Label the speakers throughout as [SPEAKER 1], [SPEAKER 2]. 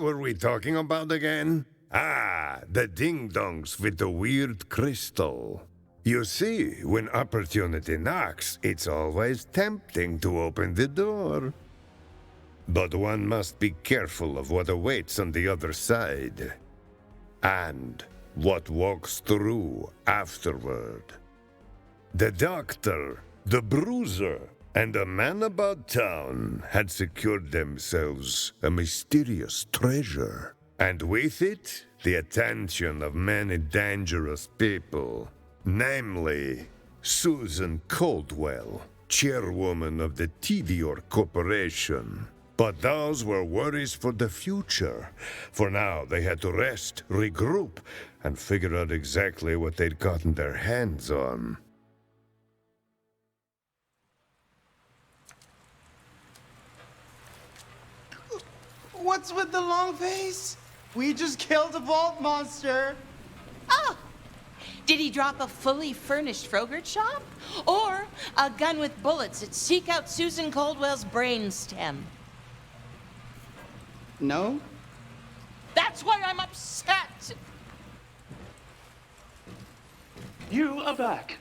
[SPEAKER 1] were we talking about again? Ah, the ding-dongs with the weird crystal. You see, when opportunity knocks, it's always tempting to open the door. But one must be careful of what awaits on the other side. And what walks through afterward. The doctor, the bruiser, and a man about town had secured themselves a mysterious treasure. And with it, the attention of many dangerous people. Namely, Susan Caldwell, chairwoman of the Tediore Corporation. But those were worries for the future. For now, they had to rest, regroup, and figure out exactly what they'd gotten their hands on.
[SPEAKER 2] What's with the long face? We just killed a vault monster.
[SPEAKER 3] Oh! Did he drop a fully furnished Frogurt shop? Or a gun with bullets that seek out Susan Caldwell's brainstem?
[SPEAKER 2] No?
[SPEAKER 3] That's why I'm upset!
[SPEAKER 4] You are back.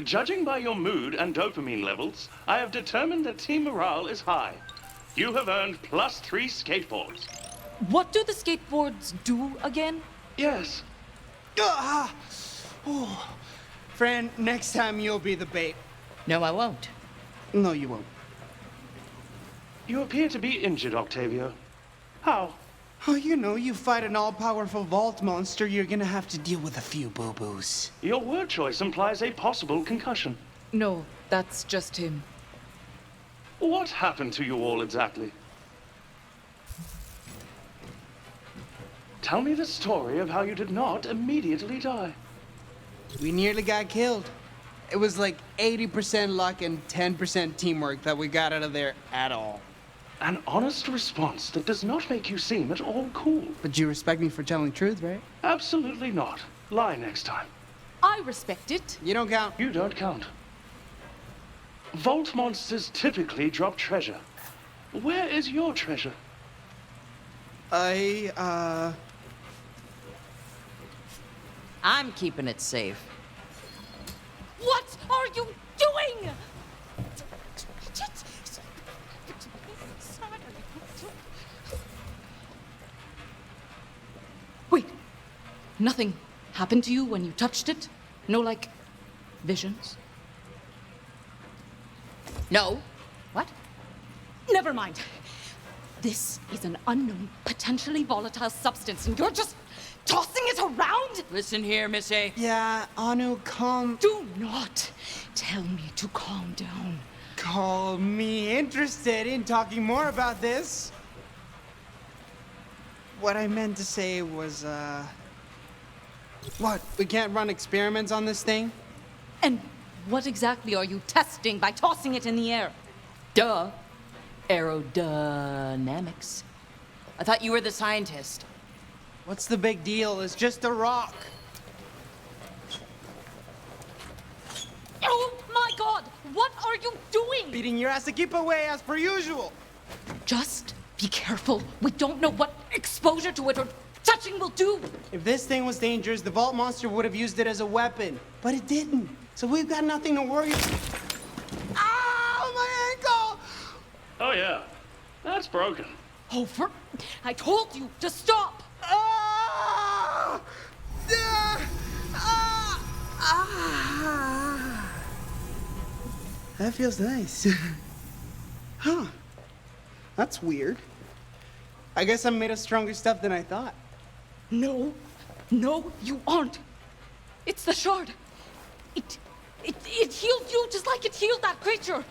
[SPEAKER 4] Judging by your mood and dopamine levels, I have determined that team morale is high. You have earned +3 skateboards.
[SPEAKER 5] What do the skateboards do again?
[SPEAKER 4] Yes.
[SPEAKER 2] Fran, next time you'll be the bait.
[SPEAKER 3] No, I won't.
[SPEAKER 2] No, you won't.
[SPEAKER 4] You appear to be injured, Octavio. How?
[SPEAKER 2] Oh, you know, you fight an all-powerful vault monster, you're gonna have to deal with a few boo-boos.
[SPEAKER 4] Your word choice implies a possible concussion.
[SPEAKER 5] No, that's just him.
[SPEAKER 4] What happened to you all exactly? Tell me the story of how you did not immediately die.
[SPEAKER 2] We nearly got killed. It was like 80% luck and 10% teamwork that we got out of there at all.
[SPEAKER 4] An honest response that does not make you seem at all cool.
[SPEAKER 2] But you respect me for telling truth, right?
[SPEAKER 4] Absolutely not. Lie next time.
[SPEAKER 5] I respect it.
[SPEAKER 2] You don't count.
[SPEAKER 4] You don't count. Vault monsters typically drop treasure. Where is your treasure?
[SPEAKER 3] I'm keeping it safe.
[SPEAKER 5] What are you doing? Wait, nothing happened to you when you touched it? No, like, visions?
[SPEAKER 3] No. What?
[SPEAKER 5] Never mind. This is an unknown, potentially volatile substance, and you're just tossing it around?
[SPEAKER 3] Listen here, Miss A.
[SPEAKER 2] Yeah, Anu, calm.
[SPEAKER 5] Do not tell me to calm down.
[SPEAKER 2] Call me interested in talking more about this. What I meant to say was, What? We can't run experiments on this thing?
[SPEAKER 5] And what exactly are you testing by tossing it in the air?
[SPEAKER 3] Duh. Aerodynamics. I thought you were the scientist.
[SPEAKER 2] What's the big deal? It's just a rock.
[SPEAKER 5] Oh my God! What are you doing?
[SPEAKER 2] Beating your ass to keep away as per usual.
[SPEAKER 5] Just be careful. We don't know what exposure to it or touching will do.
[SPEAKER 2] If this thing was dangerous, the vault monster would have used it as a weapon. But it didn't. So we've got nothing to worry about. Ow, my ankle!
[SPEAKER 4] Oh yeah, that's broken.
[SPEAKER 5] Hofer, I told you to stop.
[SPEAKER 2] Ah! Ah! Ah! Ah! That feels nice. Huh. That's weird. I guess I'm made of stronger stuff than I thought.
[SPEAKER 5] No, you aren't. It's the shard. It healed you just like it healed that creature.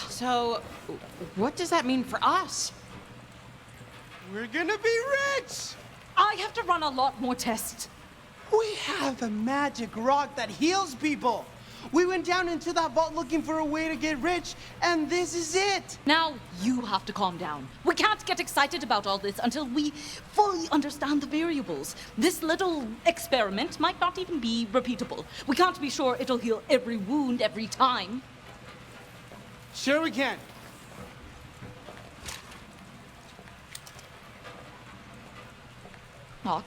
[SPEAKER 3] So, what does that mean for us?
[SPEAKER 2] We're gonna be rich!
[SPEAKER 5] I have to run a lot more tests.
[SPEAKER 2] We have a magic rock that heals people. We went down into that vault looking for a way to get rich, and this is it.
[SPEAKER 5] Now you have to calm down. We can't get excited about all this until we fully understand the variables. This little experiment might not even be repeatable. We can't be sure it'll heal every wound every time.
[SPEAKER 2] Sure we can.
[SPEAKER 5] Nock,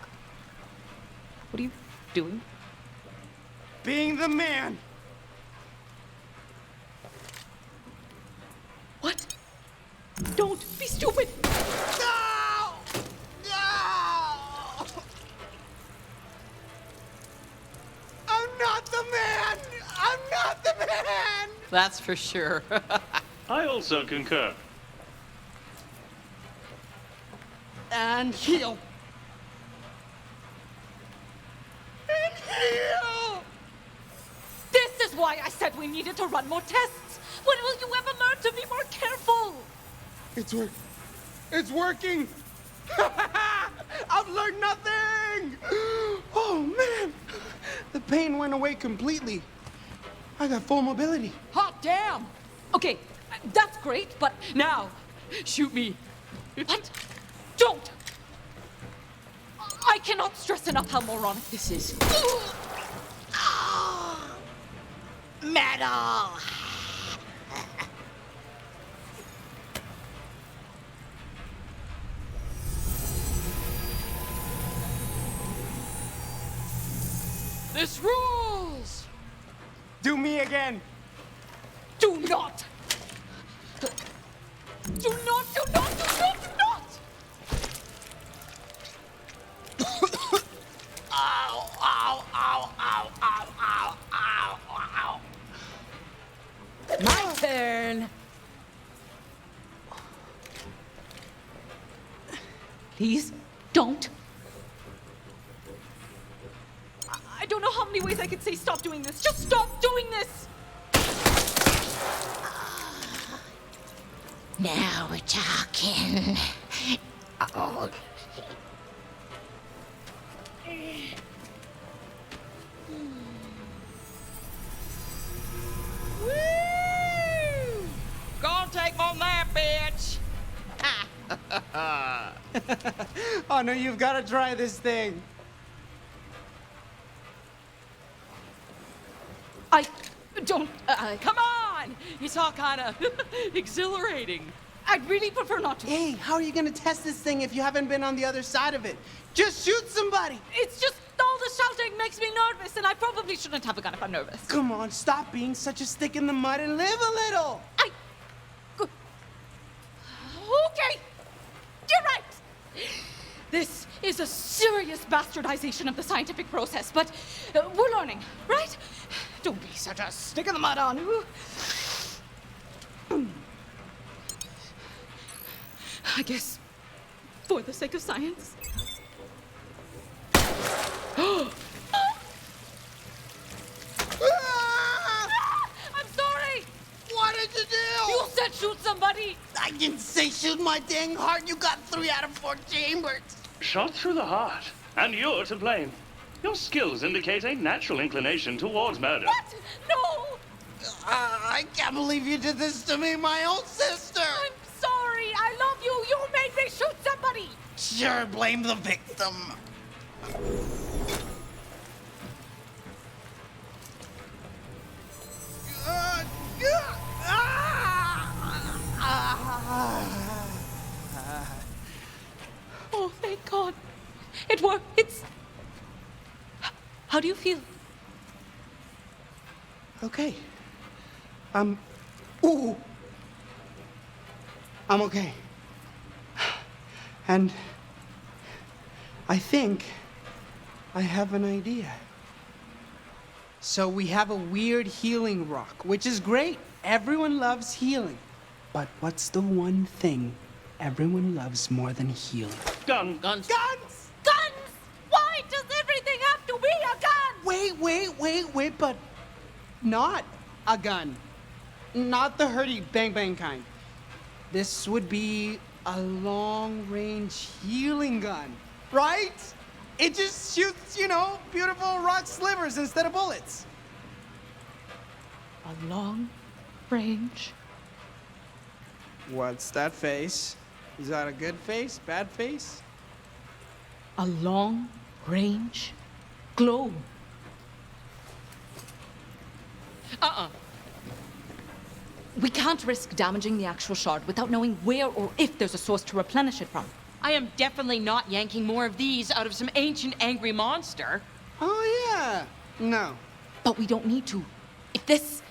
[SPEAKER 5] what are you doing?
[SPEAKER 2] Being the man.
[SPEAKER 5] What? Don't be stupid!
[SPEAKER 2] No! No! I'm not the man! I'm not the man!
[SPEAKER 3] That's for sure.
[SPEAKER 4] I also concur.
[SPEAKER 2] And heal. And heal!
[SPEAKER 5] This is why I said we needed to run more tests! When will you ever learn to be more careful?
[SPEAKER 2] It's working! I've learned nothing! Oh, man! The pain went away completely. I got full mobility.
[SPEAKER 5] Hot damn! Okay, that's great, but now, shoot me. What? Don't! I cannot stress enough how moronic this is.
[SPEAKER 3] Metal! This rules!
[SPEAKER 2] Do me again.
[SPEAKER 5] Do not! Do not, do not, do not, do not!
[SPEAKER 2] Ow, ow, ow, ow, ow, ow, ow, ow.
[SPEAKER 3] My turn.
[SPEAKER 5] Please, don't. I don't know how many ways I could say stop doing this. Just stop doing this!
[SPEAKER 3] Now we're talking. Oh. Woo! Gonna take more nap, bitch.
[SPEAKER 2] Oh, no, you've got to try this thing.
[SPEAKER 5] I don't.
[SPEAKER 3] Come on! It's all kind of exhilarating.
[SPEAKER 5] I'd really prefer not to.
[SPEAKER 2] Hey, how are you going to test this thing if you haven't been on the other side of it? Just shoot somebody!
[SPEAKER 5] It's just all the shouting makes me nervous, and I probably shouldn't have a gun if I'm nervous.
[SPEAKER 2] Come on, stop being such a stick in the mud and live a little!
[SPEAKER 5] Okay! You're right! This is a serious bastardization of the scientific process, but we're learning, right? Don't be such a stick in the mud on. I guess, for the sake of science. I'm sorry!
[SPEAKER 2] What did you do?
[SPEAKER 5] You said shoot somebody!
[SPEAKER 2] I didn't say shoot my dang heart. You got 3 out of 4 chambers.
[SPEAKER 4] Shot through the heart. And you're to blame. Your skills indicate a natural inclination towards murder.
[SPEAKER 5] What? No!
[SPEAKER 2] I can't believe you did this to me, my own sister.
[SPEAKER 5] I'm sorry! I love you! You made me shoot somebody!
[SPEAKER 2] Sure, blame the victim.
[SPEAKER 5] Oh, thank God. It worked. It's... How do you feel?
[SPEAKER 2] Okay. Ooh. I'm okay. And I think I have an idea. So we have a weird healing rock, which is great. Everyone loves healing. But what's the one thing everyone loves more than healing?
[SPEAKER 4] Gun.
[SPEAKER 3] Guns.
[SPEAKER 2] Guns!
[SPEAKER 5] Guns! Why does everything have to be a gun?
[SPEAKER 2] Wait, but not a gun. Not the hurdy bang bang kind. This would be a long-range healing gun, right? It just shoots, beautiful rock slivers instead of bullets.
[SPEAKER 5] A long range.
[SPEAKER 2] What's that face? Is that a good face? Bad face?
[SPEAKER 5] A long range globe. We can't risk damaging the actual shard without knowing where or if there's a source to replenish it from.
[SPEAKER 3] I am definitely not yanking more of these out of some ancient angry monster.
[SPEAKER 2] Oh, yeah. No.
[SPEAKER 5] But we don't need to. If this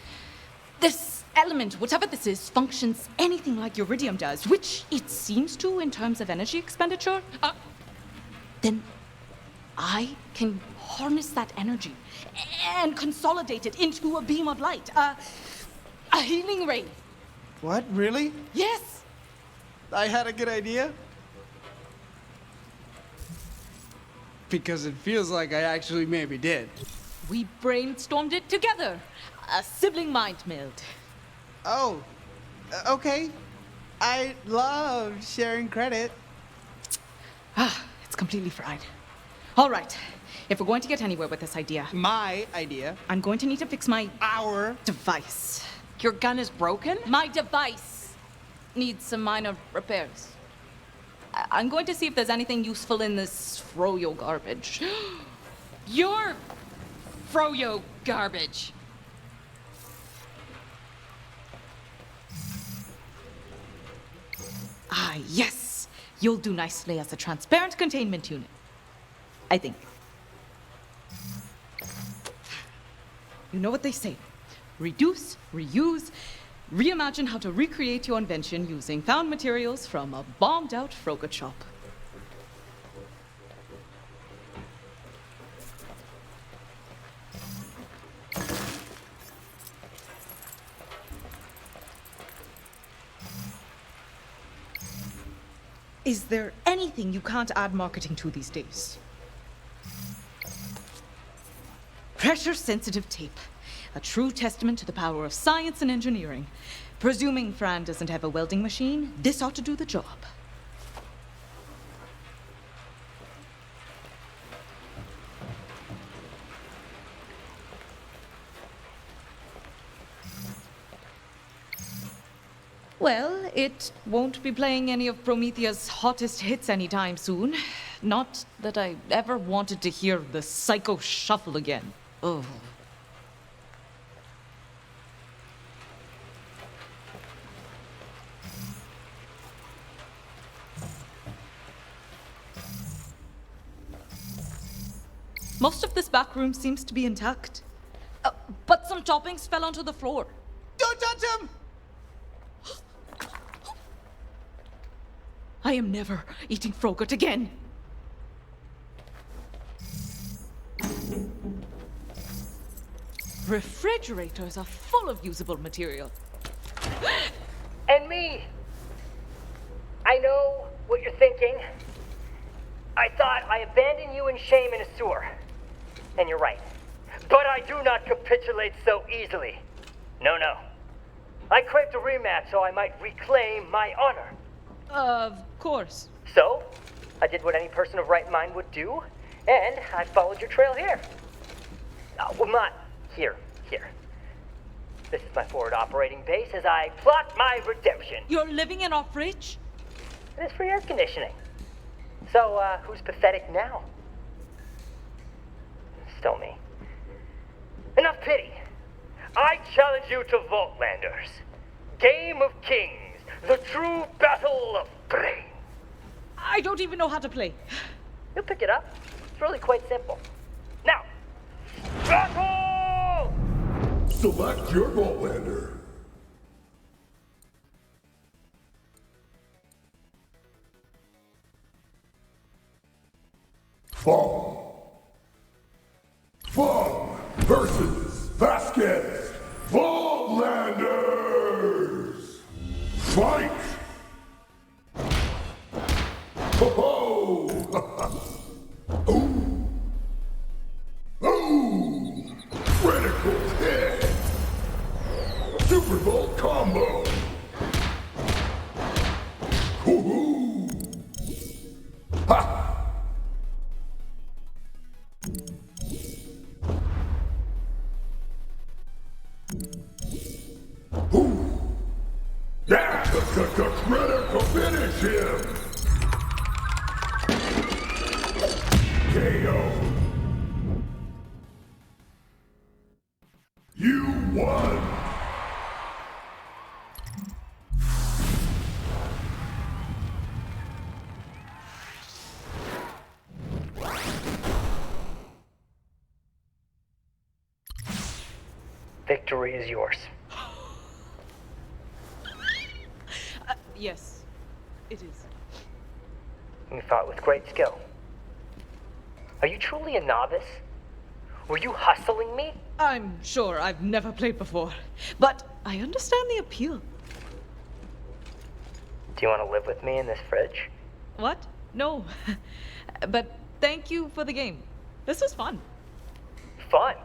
[SPEAKER 5] element, whatever this is, functions anything like uridium does, which it seems to in terms of energy expenditure, then I can harness that energy and consolidate it into a beam of light, a healing ray.
[SPEAKER 2] What? Really?
[SPEAKER 5] Yes.
[SPEAKER 2] I had a good idea? Because it feels like I actually maybe did.
[SPEAKER 5] We brainstormed it together. A sibling mind meld.
[SPEAKER 2] Oh, okay. I love sharing credit.
[SPEAKER 5] It's completely fried. All right. If we're going to get anywhere with this idea,
[SPEAKER 2] My idea.
[SPEAKER 5] I'm going to need to fix my
[SPEAKER 2] Our.
[SPEAKER 5] device.
[SPEAKER 3] Your gun is broken?
[SPEAKER 5] My device needs some minor repairs. I'm going to see if there's anything useful in this froyo garbage.
[SPEAKER 3] Your froyo garbage.
[SPEAKER 5] Ah, yes. You'll do nicely as a transparent containment unit. I think. You know what they say. Reduce, reuse, reimagine how to recreate your invention using found materials from a bombed-out Frogurt shop. Is there anything you can't add marketing to these days? Pressure-sensitive tape. A true testament to the power of science and engineering. Presuming Fran doesn't have a welding machine, this ought to do the job. Well, it won't be playing any of Promethea's hottest hits anytime soon. Not that I ever wanted to hear the Psycho Shuffle again. Ugh. Most of this back room seems to be intact. But some toppings fell onto the floor.
[SPEAKER 2] Don't touch him!
[SPEAKER 5] I am never eating Frogurt again. Refrigerators are full of usable material.
[SPEAKER 6] And me. I know what you're thinking. I thought I abandoned you in shame in a sewer. And you're right. But I do not capitulate so easily. No, no. I craved a rematch so I might reclaim my honor.
[SPEAKER 5] Of course.
[SPEAKER 6] So, I did what any person of right mind would do, and I followed your trail here. Well, not here. This is my forward operating base as I plot my redemption.
[SPEAKER 5] You're living in our fridge?
[SPEAKER 6] It is free air conditioning. So, who's pathetic now? Still me. Enough pity. I challenge you to Vaultlanders. Game of Kings. The true battle of brain.
[SPEAKER 5] I don't even know how to play.
[SPEAKER 6] You'll pick it up. It's really quite simple. Now, battle!
[SPEAKER 1] Select your Vaultlander. Fong versus Vasquez. Vaultlanders. Fight! Ho-ho! Ooh! Ooh! Critical hit! Super Bowl combo! Hoo-hoo! Ha! Ooh! Yeah! Critical finish him! KO! You won!
[SPEAKER 6] victory is yours.
[SPEAKER 5] Yes, it is.
[SPEAKER 6] You fought with great skill. Are you truly a novice? Were you hustling me?
[SPEAKER 5] I'm sure I've never played before, but I understand the appeal.
[SPEAKER 6] Do you want to live with me in this fridge?
[SPEAKER 5] What? No. But thank you for the game. This was fun.
[SPEAKER 6] Fun?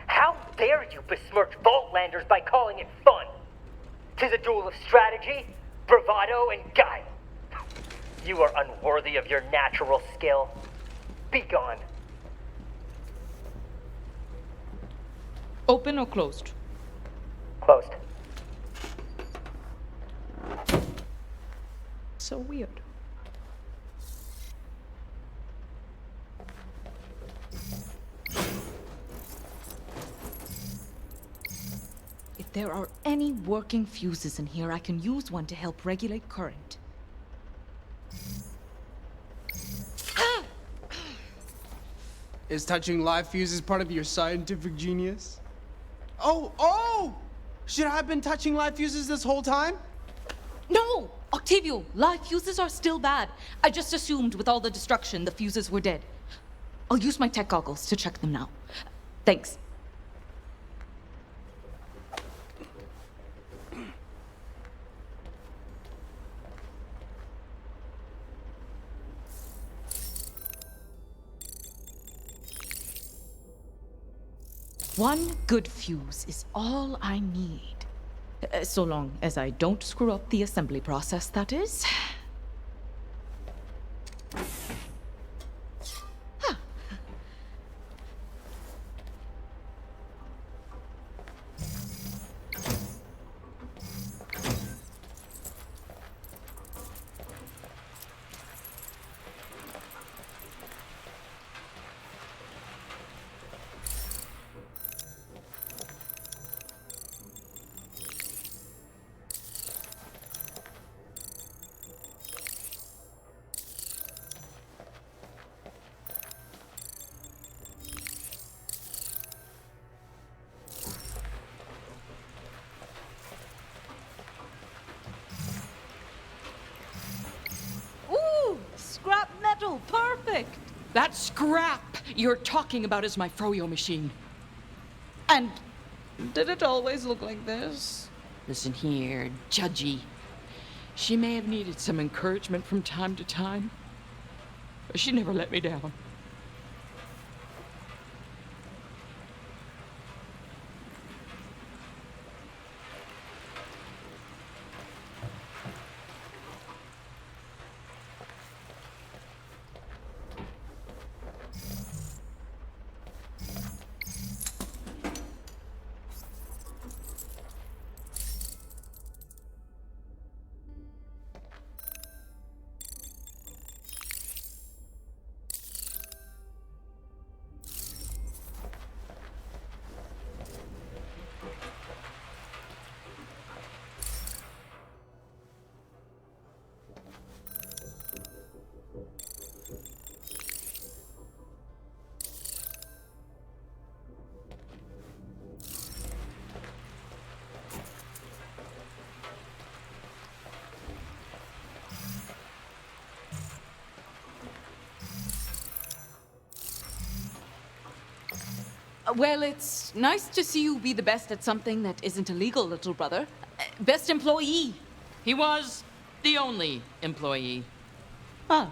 [SPEAKER 6] How dare you besmirch Vaultlanders by calling it fun? 'Tis a duel of strategy, bravado, and guile. You are unworthy of your natural skill. Be gone.
[SPEAKER 5] Open or closed?
[SPEAKER 6] Closed.
[SPEAKER 5] So weird. If there are any working fuses in here, I can use one to help regulate current.
[SPEAKER 2] Is touching live fuses part of your scientific genius? Oh! Should I have been touching live fuses this whole time?
[SPEAKER 5] No! Octavio, live fuses are still bad. I just assumed with all the destruction, the fuses were dead. I'll use my tech goggles to check them now. Thanks. One good fuse is all I need. So long as I don't screw up the assembly process, that is. Huh. Scrap metal, perfect!
[SPEAKER 7] That scrap you're talking about is my froyo machine.
[SPEAKER 5] And did it always look like this?
[SPEAKER 7] Listen here, Judgy. She may have needed some encouragement from time to time, but she never let me down.
[SPEAKER 5] Well, it's nice to see you be the best at something that isn't illegal, little brother. Best employee.
[SPEAKER 7] He was the only employee.
[SPEAKER 5] Oh.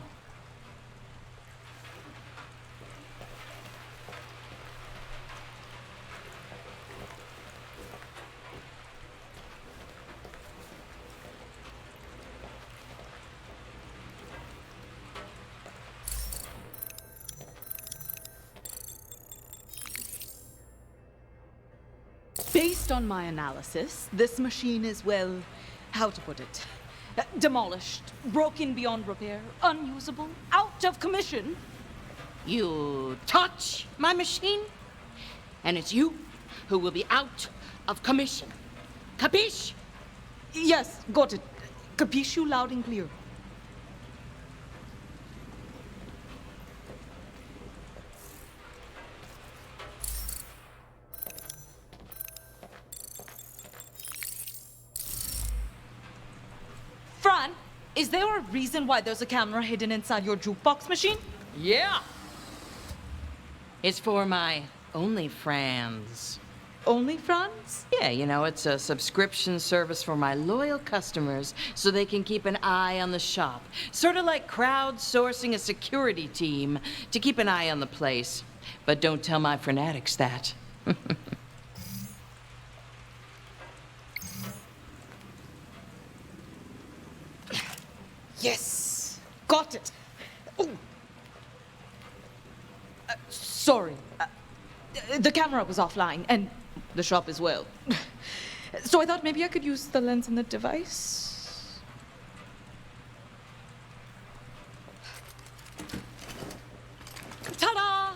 [SPEAKER 5] Based on my analysis, this machine is, well, how to put it? Demolished, broken beyond repair, unusable, out of commission.
[SPEAKER 7] You touch my machine, and it's you who will be out of commission. Capiche?
[SPEAKER 5] Yes, got it. Capiche you loud and clear. is there a reason why there's a camera hidden inside your jukebox machine?
[SPEAKER 7] Yeah. It's for my OnlyFans.
[SPEAKER 5] OnlyFans?
[SPEAKER 7] Yeah, you know, it's a subscription service for my loyal customers so they can keep an eye on the shop. Sort of like crowdsourcing a security team to keep an eye on the place. But don't tell my fanatics that.
[SPEAKER 5] Yes! Got it! Oh. Sorry. The camera was offline, and the shop as well. So I thought maybe I could use the lens in the device. Ta-da!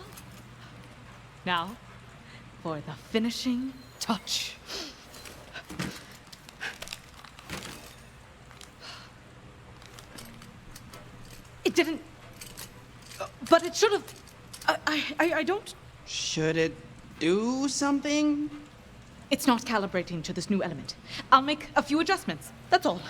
[SPEAKER 5] Now, for the finishing touch. It didn't... but it should have... I don't...
[SPEAKER 2] Should it do something?
[SPEAKER 5] It's not calibrating to this new element. I'll make a few adjustments, that's all.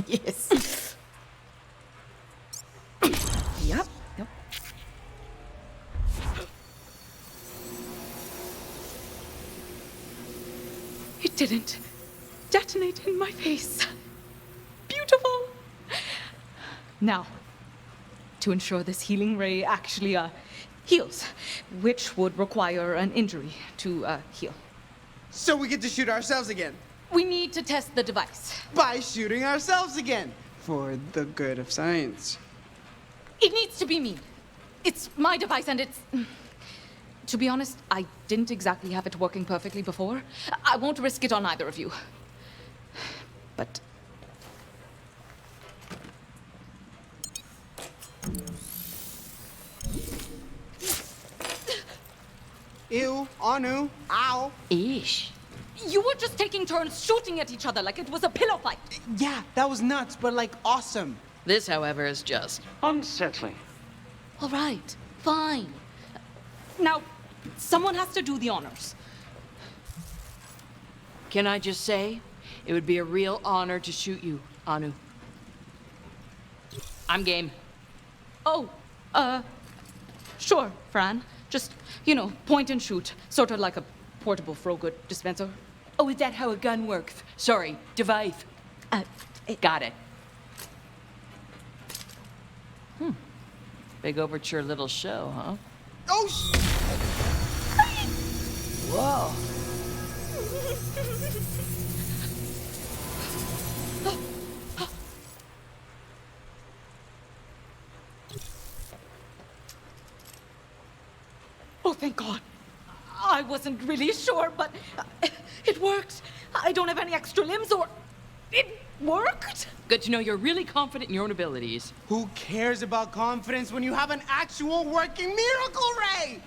[SPEAKER 5] Yes. Yep. It didn't detonate in my face. Beautiful. Now, to ensure this healing ray actually heals, which would require an injury to heal.
[SPEAKER 2] So we get to shoot ourselves again.
[SPEAKER 5] We need to test the device.
[SPEAKER 2] By shooting ourselves again. For the good of science.
[SPEAKER 5] It needs to be me. It's my device and it's... To be honest, I didn't exactly have it working perfectly before. I won't risk it on either of you. But...
[SPEAKER 2] Ew, Anu, ow.
[SPEAKER 7] Eesh.
[SPEAKER 5] You were just taking turns shooting at each other like it was a pillow fight.
[SPEAKER 2] Yeah, that was nuts, but like awesome.
[SPEAKER 7] This, however, is just...
[SPEAKER 4] unsettling.
[SPEAKER 5] All right, fine. Now, someone has to do the honors.
[SPEAKER 7] Can I just say, it would be a real honor to shoot you, Anu. I'm game.
[SPEAKER 5] Oh, sure, Fran. Just, point and shoot. Sort of like a portable Frogood dispenser.
[SPEAKER 7] Oh, is that how a gun works? Sorry, device. Got it. Big overture little show, huh?
[SPEAKER 2] Oh,
[SPEAKER 7] Whoa.
[SPEAKER 5] Oh, thank God. I wasn't really sure, but it worked. I don't have any extra limbs or... It worked?
[SPEAKER 7] Good to know you're really confident in your own abilities.
[SPEAKER 2] Who cares about confidence when you have an actual working miracle ray?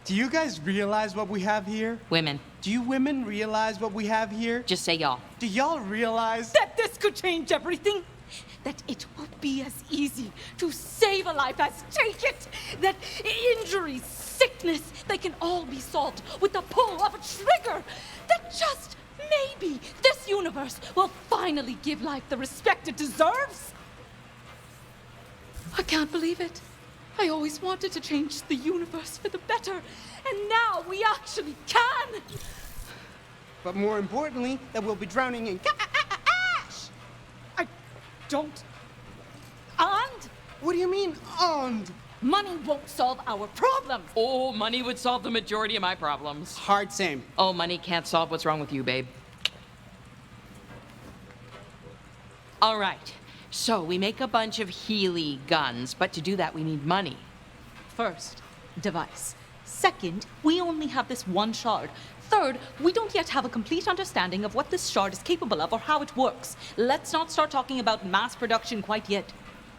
[SPEAKER 2] Do you guys realize what we have here?
[SPEAKER 7] Women,
[SPEAKER 2] Do you women realize what we have here?
[SPEAKER 7] just say y'all.
[SPEAKER 2] Do y'all realize?
[SPEAKER 5] That this could change everything? That it will be as easy to save a life as take it? That injuries, sickness, they can all be solved with the pull of a trigger? That just maybe this universe will finally give life the respect it deserves? I can't believe it. I always wanted to change the universe for the better, and now we actually can!
[SPEAKER 2] But more importantly, that we'll be drowning in cash!
[SPEAKER 5] I don't... And
[SPEAKER 2] What do you mean, and?
[SPEAKER 5] money won't solve our problems.
[SPEAKER 7] Oh, money would solve the majority of my problems.
[SPEAKER 2] Hard same.
[SPEAKER 7] Oh, money can't solve what's wrong with you, babe. All right. So we make a bunch of Healy guns, but to do that we need money.
[SPEAKER 5] First, device. Second, we only have this one shard. Third, we don't yet have a complete understanding of what this shard is capable of or how it works. Let's not start talking about mass production quite yet.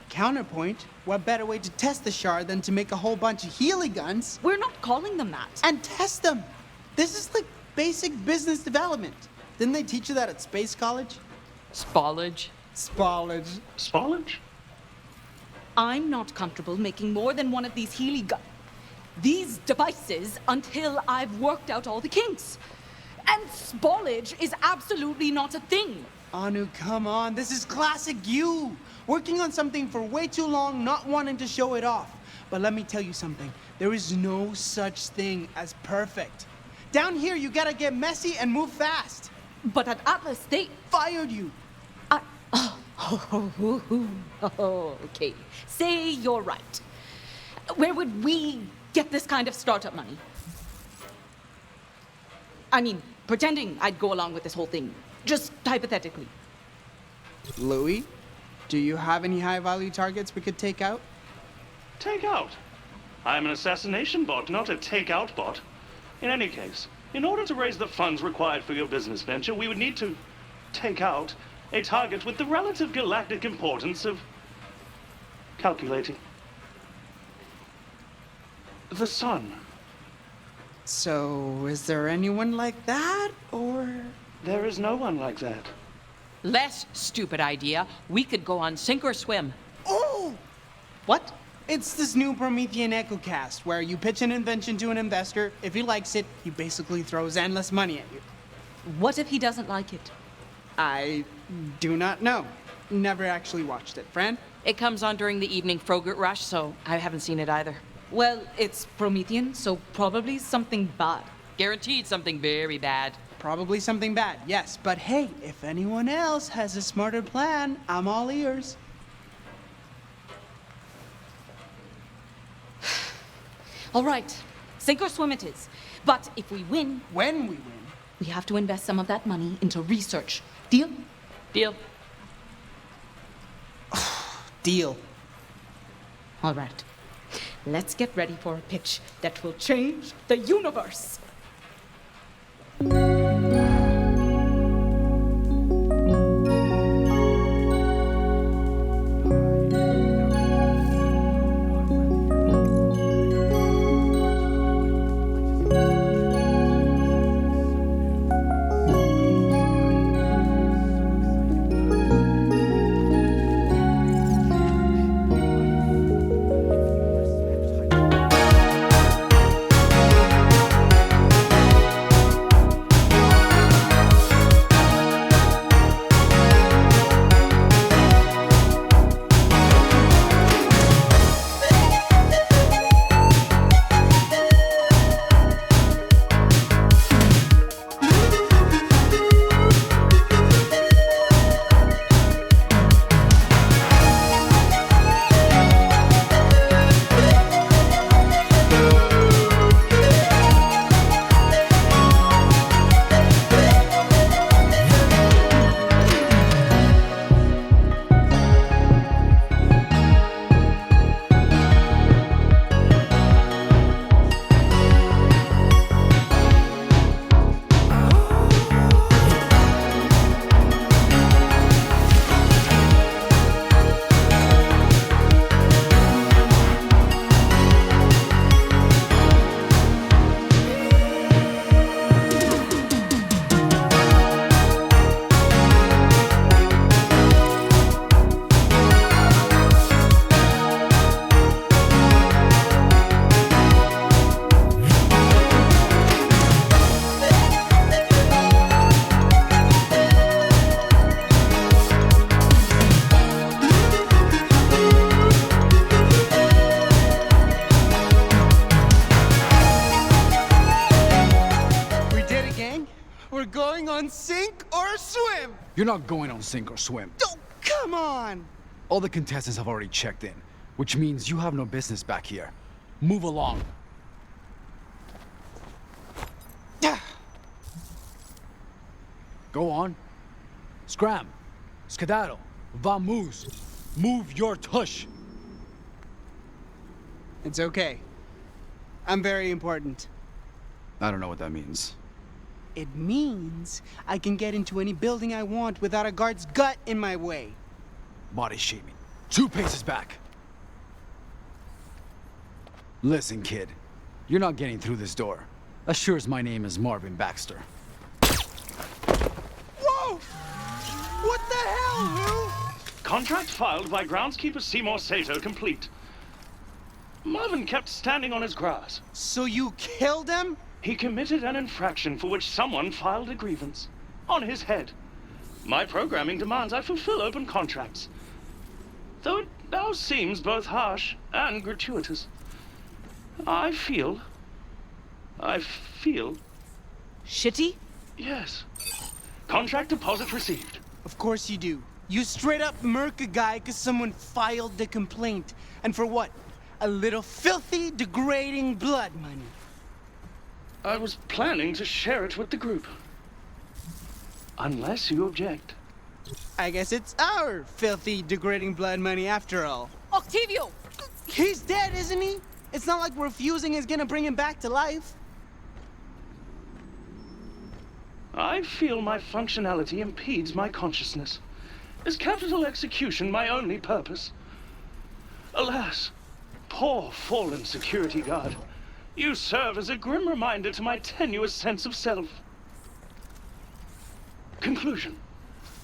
[SPEAKER 2] Counterpoint, what better way to test the shard than to make a whole bunch of Healy guns
[SPEAKER 5] We're not calling them that.
[SPEAKER 2] and test them? This is like basic business development. Didn't they teach you that at Space College?
[SPEAKER 7] Spallage.
[SPEAKER 2] Spoilage.
[SPEAKER 4] Spoilage?
[SPEAKER 5] I'm not comfortable making more than one of these these devices until I've worked out all the kinks. And spoilage is absolutely not a thing.
[SPEAKER 2] Anu, come on. This is classic you. Working on something for way too long, not wanting to show it off. But let me tell you something. There is no such thing as perfect. Down here, you gotta get messy and move fast.
[SPEAKER 5] But at Atlas, they
[SPEAKER 2] Fired you.
[SPEAKER 5] Okay. Say you're right. Where would we get this kind of startup money? I mean, pretending I'd go along with this whole thing. Just hypothetically.
[SPEAKER 2] Louis, do you have any high-value targets we could take out?
[SPEAKER 4] Take out? I'm an assassination bot, not a take-out bot. In any case, in order to raise the funds required for your business venture, we would need to take out a target with the relative galactic importance of calculating. The sun.
[SPEAKER 2] So, is there anyone like that, or...?
[SPEAKER 4] There is no one like that.
[SPEAKER 7] Less stupid idea. We could go on sink or swim.
[SPEAKER 2] Oh!
[SPEAKER 7] What?
[SPEAKER 2] It's this new Promethean EchoCast, where you pitch an invention to an investor. If he likes it, he basically throws endless money at you.
[SPEAKER 5] What if he doesn't like it?
[SPEAKER 2] I do not know. Never actually watched it. Fran?
[SPEAKER 7] It comes on during the evening Frogurt rush, so I haven't seen it either.
[SPEAKER 5] Well, it's Promethean, so probably something bad.
[SPEAKER 7] Guaranteed something very bad.
[SPEAKER 2] Probably something bad, yes. But hey, if anyone else has a smarter plan, I'm all ears.
[SPEAKER 5] All right, sink or swim it is. But if we win,
[SPEAKER 2] When we win.
[SPEAKER 5] we have to invest some of that money into research. Deal?
[SPEAKER 7] Deal.
[SPEAKER 2] Deal.
[SPEAKER 5] All right. Let's get ready for a pitch that will change the universe.
[SPEAKER 2] Sink or swim?
[SPEAKER 8] You're not going on sink or swim.
[SPEAKER 2] Oh, come on!
[SPEAKER 8] All the contestants have already checked in, which means you have no business back here. Move along. Go on. Scram. Skedaddle. Vamooze. Move your tush.
[SPEAKER 2] It's okay. I'm very important.
[SPEAKER 8] I don't know what that means.
[SPEAKER 2] It means I can get into any building I want without a guard's gut in my way.
[SPEAKER 8] Body shaming. 2 paces back. Listen, kid. You're not getting through this door. As sure as my name is Marvin Baxter.
[SPEAKER 2] Whoa! What the hell, Lou?
[SPEAKER 4] Contract filed by groundskeeper Seymour Sato complete. Marvin kept standing on his grass.
[SPEAKER 2] So you killed him?
[SPEAKER 4] He committed an infraction for which someone filed a grievance. On his head. My programming demands I fulfill open contracts. Though it now seems both harsh and gratuitous. I feel...
[SPEAKER 5] Shitty?
[SPEAKER 4] Yes. Contract deposit received.
[SPEAKER 2] Of course you do. You straight up murk a guy because someone filed the complaint. And for what? A little filthy, degrading blood money.
[SPEAKER 4] I was planning to share it with the group. Unless you object.
[SPEAKER 2] I guess it's our filthy, degrading blood money after all.
[SPEAKER 5] Octavio!
[SPEAKER 2] He's dead, isn't he? It's not like refusing is gonna bring him back to life.
[SPEAKER 4] I feel my functionality impedes my consciousness. Is capital execution my only purpose? Alas, poor fallen security guard. You serve as a grim reminder to my tenuous sense of self. Conclusion.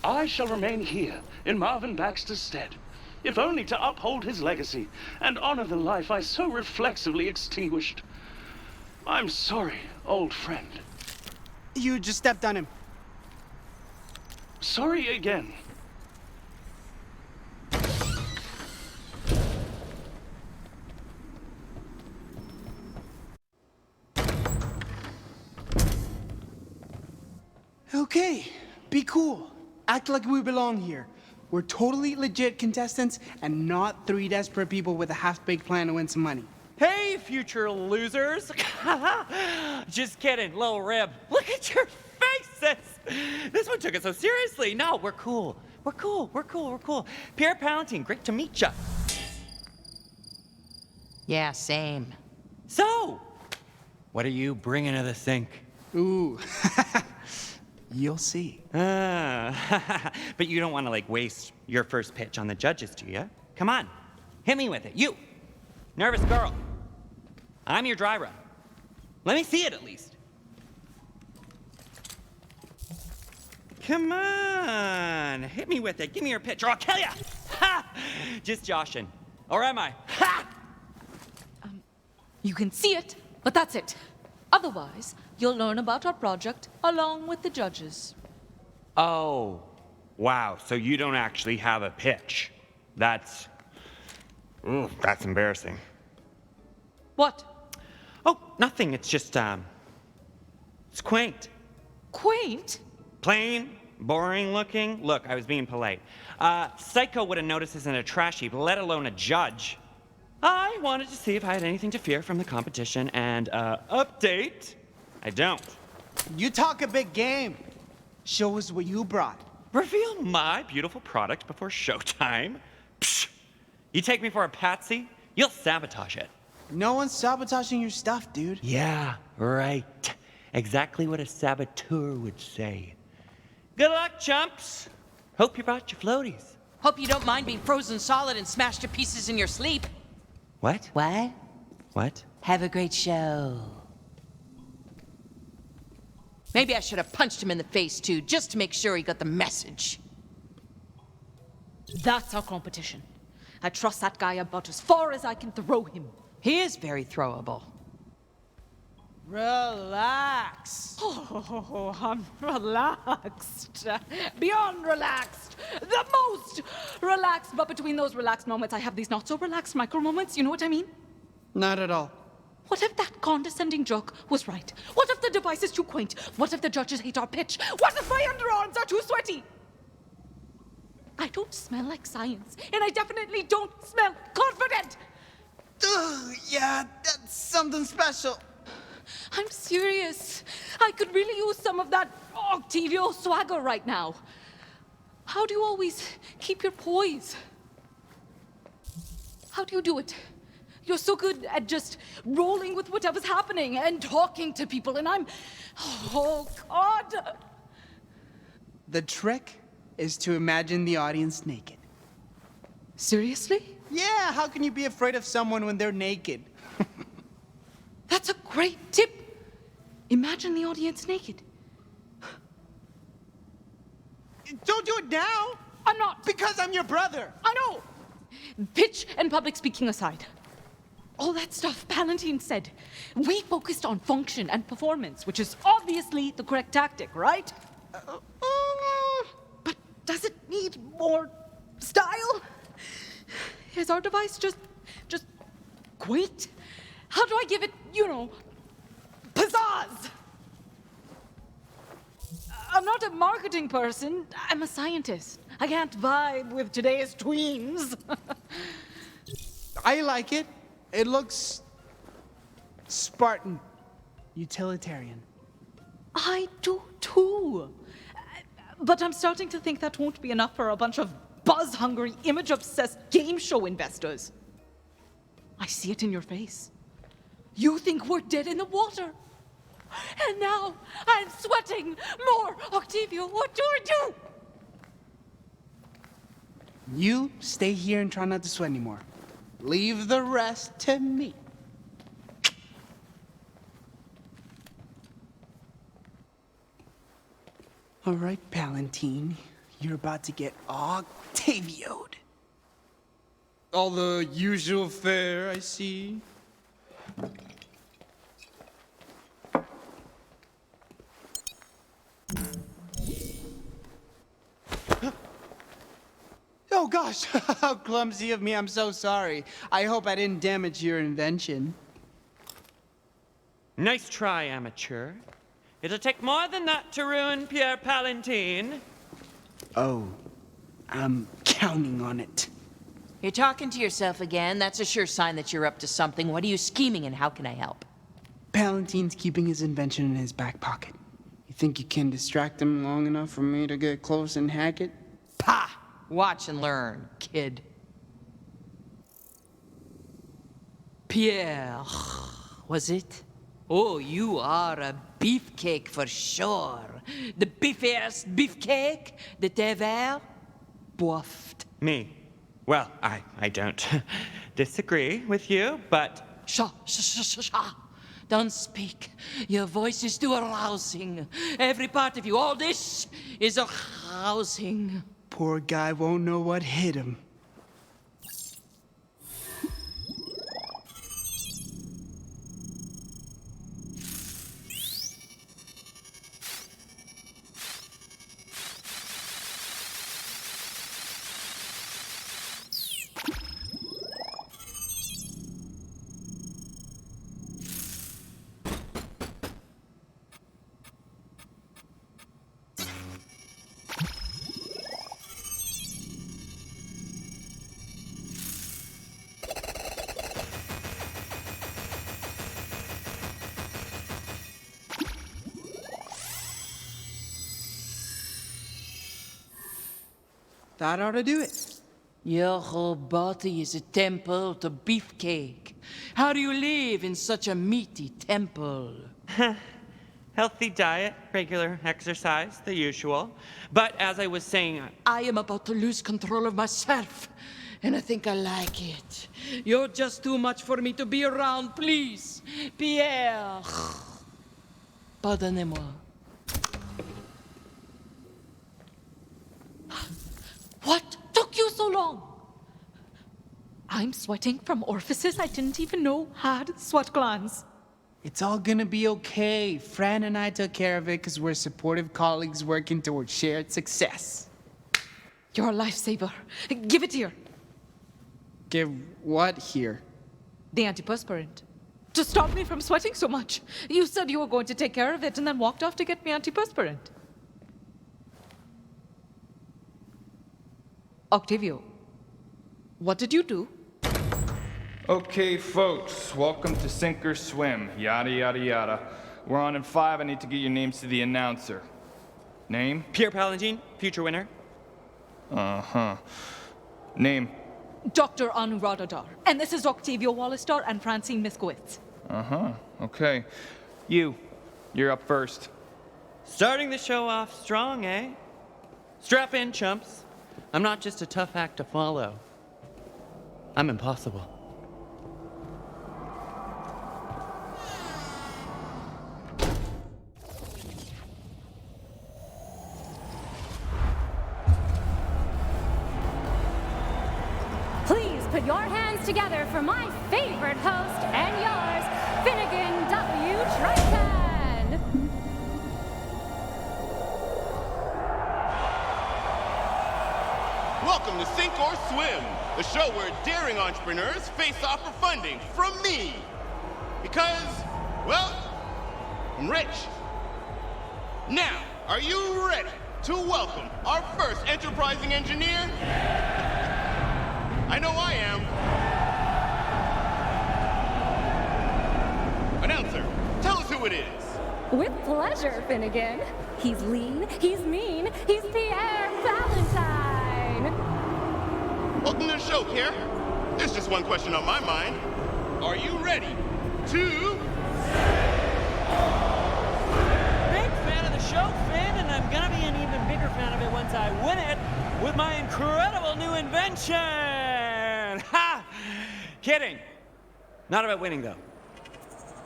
[SPEAKER 4] I shall remain here, in Marvin Baxter's stead, if only to uphold his legacy and honor the life I so reflexively extinguished. I'm sorry, old friend.
[SPEAKER 2] You just stepped on him.
[SPEAKER 4] Sorry again.
[SPEAKER 2] Okay, be cool. Act like we belong here. We're totally legit contestants and not three desperate people with a half-baked plan to win some money.
[SPEAKER 9] Hey, future losers! Just kidding, little rib. Look at your faces! This one took it so seriously. No, we're cool. We're cool. Pierre Palantine, great to meet ya.
[SPEAKER 7] Yeah, same.
[SPEAKER 9] So, what are you bringing to the sink?
[SPEAKER 2] Ooh, you'll see.
[SPEAKER 9] But you don't want to, waste your first pitch on the judges, do you? Come on, hit me with it. You, nervous girl. I'm your dry run. Let me see it at least. Come on, hit me with it. Give me your pitch or I'll kill ya. Ha! Just joshing. Or am I? Ha!
[SPEAKER 5] You can see it, but that's it. Otherwise, you'll learn about our project along with the judges.
[SPEAKER 9] Oh, wow. So you don't actually have a pitch. That's embarrassing.
[SPEAKER 5] What?
[SPEAKER 9] Oh, nothing. It's just, it's quaint.
[SPEAKER 5] Quaint?
[SPEAKER 9] Plain, boring looking. Look, I was being polite. Psycho would have noticed this in a trash heap, let alone a judge. I wanted to see if I had anything to fear from the competition, and, update, I don't.
[SPEAKER 2] You talk a big game. Show us what you brought.
[SPEAKER 9] Reveal my beautiful product before showtime? Psh! You take me for a patsy? You'll sabotage it.
[SPEAKER 2] No one's sabotaging your stuff, dude.
[SPEAKER 9] Yeah, right. Exactly what a saboteur would say. Good luck, chumps. Hope you brought your floaties.
[SPEAKER 3] Hope you don't mind being frozen solid and smashed to pieces in your sleep.
[SPEAKER 9] What?
[SPEAKER 3] What?
[SPEAKER 9] What?
[SPEAKER 3] Have a great show. Maybe I should have punched him in the face, too, just to make sure he got the message.
[SPEAKER 5] That's our competition. I trust that guy about as far as I can throw him.
[SPEAKER 3] He is very throwable.
[SPEAKER 2] Relax.
[SPEAKER 5] Oh, I'm relaxed. Beyond relaxed. The most relaxed. But between those relaxed moments, I have these not so relaxed micro moments. You know what I mean?
[SPEAKER 2] Not at all.
[SPEAKER 5] What if that condescending joke was right? What if the device is too quaint? What if the judges hate our pitch? What if my underarms are too sweaty? I don't smell like science, and I definitely don't smell confident.
[SPEAKER 2] Ugh, yeah, that's something special.
[SPEAKER 5] I'm serious. I could really use some of that Octavio swagger right now. How do you always keep your poise? How do you do it? You're so good at just rolling with whatever's happening and talking to people, and I'm... Oh, God!
[SPEAKER 2] The trick is to imagine the audience naked.
[SPEAKER 5] Seriously?
[SPEAKER 2] Yeah, how can you be afraid of someone when they're naked?
[SPEAKER 5] That's a great tip. Imagine the audience naked.
[SPEAKER 2] Don't do it now!
[SPEAKER 5] I'm not.
[SPEAKER 2] Because I'm your brother.
[SPEAKER 5] I know. Pitch and public speaking aside, all that stuff Palantine said, we focused on function and performance, which is obviously the correct tactic, right? But does it need more style? Is our device just quaint? How do I give it, pizzazz? I'm not a marketing person. I'm a scientist. I can't vibe with today's tweens.
[SPEAKER 2] I like it. It looks Spartan, utilitarian.
[SPEAKER 5] I do too. But I'm starting to think that won't be enough for a bunch of buzz-hungry, image-obsessed game show investors. I see it in your face. You think we're dead in the water. And now I'm sweating more. Octavio, what do I do?
[SPEAKER 2] You stay here and try not to sweat anymore. Leave the rest to me. All right, Palantine. You're about to get Octavio'd. All the usual fare, I see. Oh gosh, how clumsy of me, I'm so sorry. I hope I didn't damage your invention.
[SPEAKER 9] Nice try, amateur. It'll take more than that to ruin Pierre Palantine.
[SPEAKER 2] Oh, I'm counting on it.
[SPEAKER 7] You're talking to yourself again. That's a sure sign that you're up to something. What are you scheming and how can I help?
[SPEAKER 2] Palantine's keeping his invention in his back pocket. You think you can distract him long enough for me to get close and hack it?
[SPEAKER 7] Pah! Watch and learn, kid. Pierre, was it? Oh, you are a beefcake for sure. The beefiest beefcake that ever boffed.
[SPEAKER 9] Me? Well, I don't disagree with you, but...
[SPEAKER 7] Shh. Don't speak. Your voice is too arousing. Every part of you, all this is arousing.
[SPEAKER 2] Poor guy won't know what hit him. That ought to do it.
[SPEAKER 7] Your whole body is a temple to beefcake. How do you live in such a meaty temple?
[SPEAKER 9] Healthy diet, regular exercise, the usual. But as I was saying...
[SPEAKER 7] I am about to lose control of myself, and I think I like it. You're just too much for me to be around, please. Pierre. Pardonnez-moi.
[SPEAKER 5] What took you so long? I'm sweating from orifices I didn't even know had sweat glands.
[SPEAKER 2] It's all gonna be okay. Fran and I took care of it because we're supportive colleagues working towards shared success.
[SPEAKER 5] You're a lifesaver. Give it here.
[SPEAKER 2] Give what here?
[SPEAKER 5] The antiperspirant. To stop me from sweating so much. You said you were going to take care of it and then walked off to get me antiperspirant. Octavio, what did you do?
[SPEAKER 10] Okay, folks, welcome to Sink or Swim, yada yada yada. We're on in 5, I need to get your names to the announcer. Name?
[SPEAKER 9] Pierre Palantine, future winner.
[SPEAKER 10] Uh-huh. Name?
[SPEAKER 5] Dr. Anuradha Dhar. And this is Octavio Wallace-Dhar and Francine Miscowicz.
[SPEAKER 10] Uh-huh, okay. You're up first.
[SPEAKER 9] Starting the show off strong, eh? Strap in, chumps. I'm not just a tough act to follow. I'm impossible.
[SPEAKER 11] put your hands together for my favorite host and yours, Finnegan W. Triton.
[SPEAKER 12] Welcome to Sink or Swim, the show where daring entrepreneurs face off for funding from me. Because, well, I'm rich. Now, are you ready to welcome our first enterprising engineer? I know I am. Announcer, tell us who it is.
[SPEAKER 11] With pleasure, Finnegan. He's lean, he's mean, he's Pierre Valentine.
[SPEAKER 12] Welcome to the show, Pierre. There's just one question on my mind. Are you ready to...
[SPEAKER 9] Big fan of the show, Finn, and I'm gonna be an even bigger fan of it once I win it with my incredible new invention! Ha! Kidding. Not about winning, though.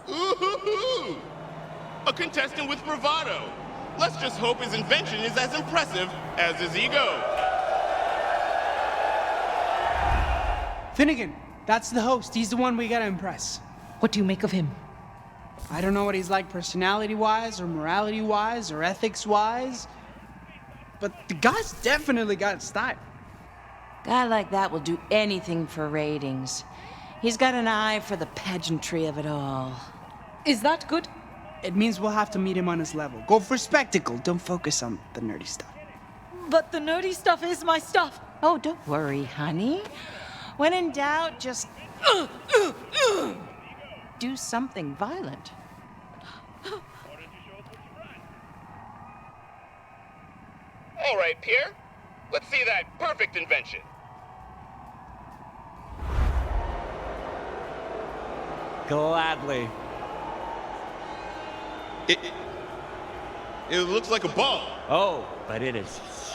[SPEAKER 12] Ooh-hoo-hoo! A contestant with bravado. Let's just hope his invention is as impressive as his ego.
[SPEAKER 2] Finnegan, that's the host. He's the one we gotta impress.
[SPEAKER 7] What do you make of him?
[SPEAKER 2] I don't know what he's like personality-wise, or morality-wise, or ethics-wise, but the guy's definitely got style.
[SPEAKER 7] Guy like that will do anything for ratings. He's got an eye for the pageantry of it all.
[SPEAKER 5] Is that good?
[SPEAKER 2] It means we'll have to meet him on his level. Go for spectacle, don't focus on the nerdy stuff.
[SPEAKER 5] But the nerdy stuff is my stuff.
[SPEAKER 7] Oh, don't worry, honey. When in doubt, just do something violent.
[SPEAKER 12] All right, Pierre. Let's see that perfect invention.
[SPEAKER 9] Gladly.
[SPEAKER 12] It looks like a ball.
[SPEAKER 9] Oh, but it is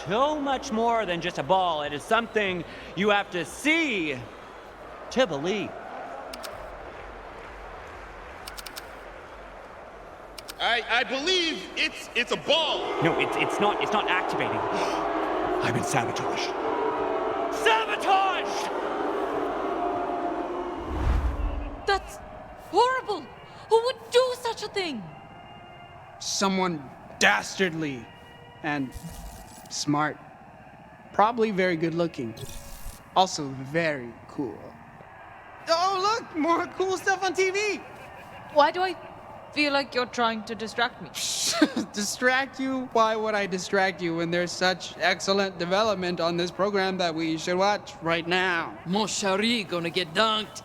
[SPEAKER 9] so much more than just a ball. It is something you have to see to believe.
[SPEAKER 12] I believe it's a ball.
[SPEAKER 9] No, it's not activating. I've been sabotaged. Sabotaged!
[SPEAKER 5] That's horrible. Who would do such a thing?
[SPEAKER 2] Someone dastardly and smart. Probably very good looking. Also very cool. Oh, look! More cool stuff on TV!
[SPEAKER 5] Why do I feel like you're trying to distract me?
[SPEAKER 2] Distract you? Why would I distract you when there's such excellent development on this program that we should watch right now?
[SPEAKER 7] Mon chéri gonna get dunked.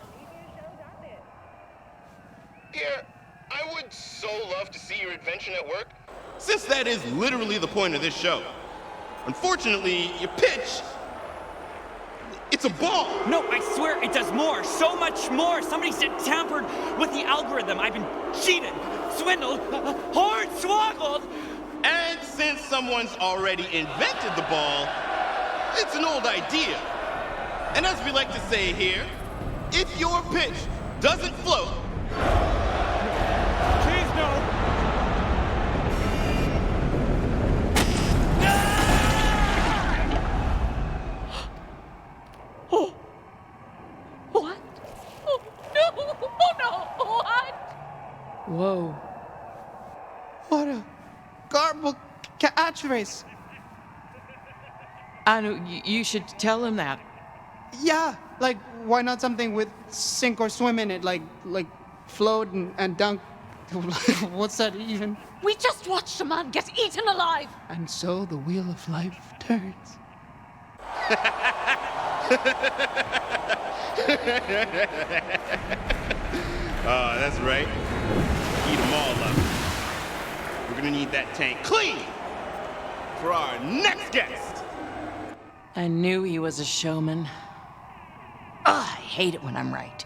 [SPEAKER 12] Pierre, I would so love to see your invention at work, since that is literally the point of this show. Unfortunately, your pitch, it's a ball.
[SPEAKER 9] No, I swear it does more, so much more. Somebody's tampered with the algorithm. I've been cheated, swindled, hornswoggled.
[SPEAKER 12] And since someone's already invented the ball, it's an old idea. And as we like to say here, if your pitch doesn't float,
[SPEAKER 9] Please, no.
[SPEAKER 5] Oh. What? Oh, no. Oh, no. What?
[SPEAKER 7] Whoa.
[SPEAKER 2] What a garbled catchphrase.
[SPEAKER 7] Anu, you should tell him that.
[SPEAKER 2] Yeah, like, why not something with sink or swim in it? Like float and dunk. What's that even?
[SPEAKER 5] We just watched a man get eaten alive.
[SPEAKER 2] And so the wheel of life turns.
[SPEAKER 12] Oh, that's right. Eat them all up. We're gonna need that tank clean for our next guest.
[SPEAKER 7] I knew he was a showman. I hate it when I'm right.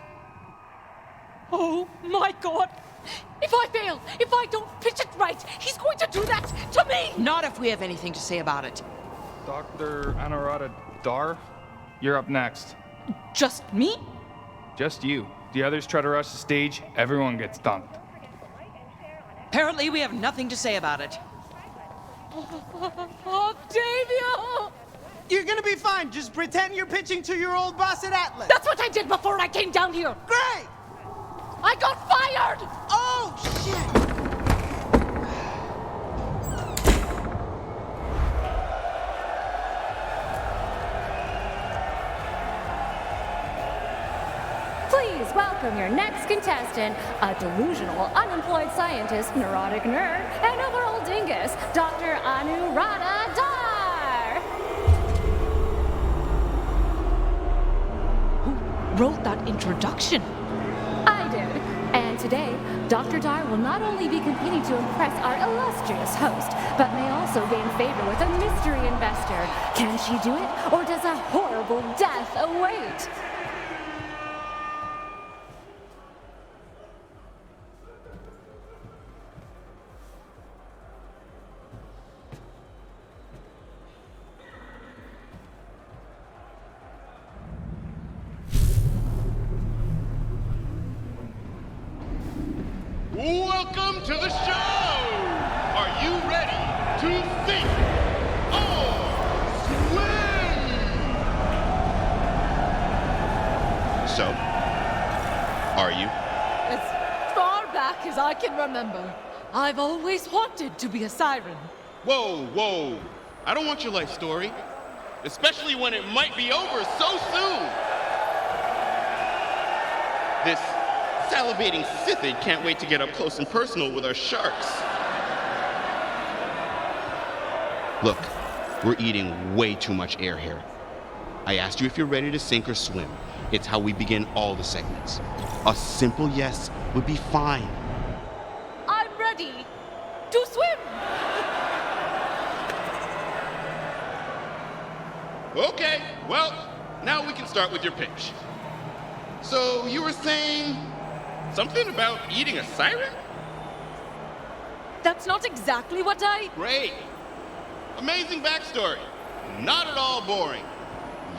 [SPEAKER 5] Oh, my God. If I fail, if I don't pitch it right, he's going to do that to me.
[SPEAKER 7] Not if we have anything to say about it.
[SPEAKER 10] Dr. Anuradha Dhar, you're up next.
[SPEAKER 5] Just me?
[SPEAKER 10] Just you. The others try to rush the stage, everyone gets dunked.
[SPEAKER 7] Apparently, we have nothing to say about it.
[SPEAKER 5] Octavio!
[SPEAKER 2] You're gonna be fine. Just pretend you're pitching to your old boss at Atlas.
[SPEAKER 5] That's what I did before I came down here.
[SPEAKER 2] Great!
[SPEAKER 5] I got fired!
[SPEAKER 2] Oh, shit!
[SPEAKER 11] Please welcome your next contestant, a delusional, unemployed scientist, neurotic nerd, and overall dingus, Dr. Anuradha Dhar.
[SPEAKER 5] Who wrote that introduction?
[SPEAKER 11] I did. And today, Dr. Dhar will not only be competing to impress our illustrious host, but may also gain favor with a mystery investor. Can she do it, or does a horrible death await?
[SPEAKER 12] Welcome to the show! Are you ready to sink or swim? So, are you?
[SPEAKER 5] As far back as I can remember, I've always wanted to be a siren.
[SPEAKER 12] Whoa, whoa. I don't want your life story. Especially when it might be over so soon. This salivating Scythid can't wait to get up close and personal with our sharks. Look, we're eating way too much air here. I asked you if you're ready to sink or swim. It's how we begin all the segments. A simple yes would be fine.
[SPEAKER 5] I'm ready to swim!
[SPEAKER 12] Okay, well, now we can start with your pitch. So you were saying something about eating a siren?
[SPEAKER 5] That's not exactly what I...
[SPEAKER 12] Great. Amazing backstory. Not at all boring.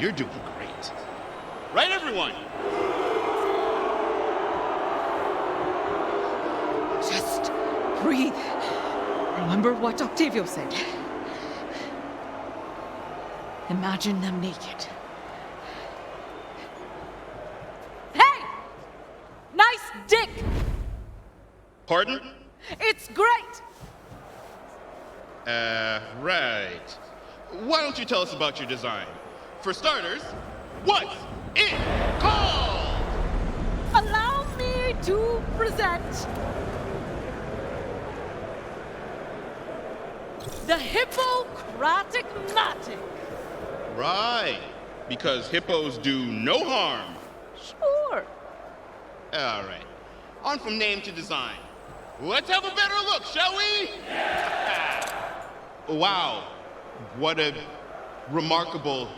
[SPEAKER 12] You're doing great. Right, everyone?
[SPEAKER 5] Just breathe. Remember what Octavio said. Imagine them naked. Hey! Nice dick!
[SPEAKER 12] Pardon?
[SPEAKER 5] It's great!
[SPEAKER 12] Right. Why don't you tell us about your design? For starters, what's it called?
[SPEAKER 5] Allow me to present the Hippocratic Matic.
[SPEAKER 12] Right. Because hippos do no harm.
[SPEAKER 5] Sure.
[SPEAKER 12] All right. On from name to design. Let's have a better look, shall we? Yeah. Wow. What a remarkable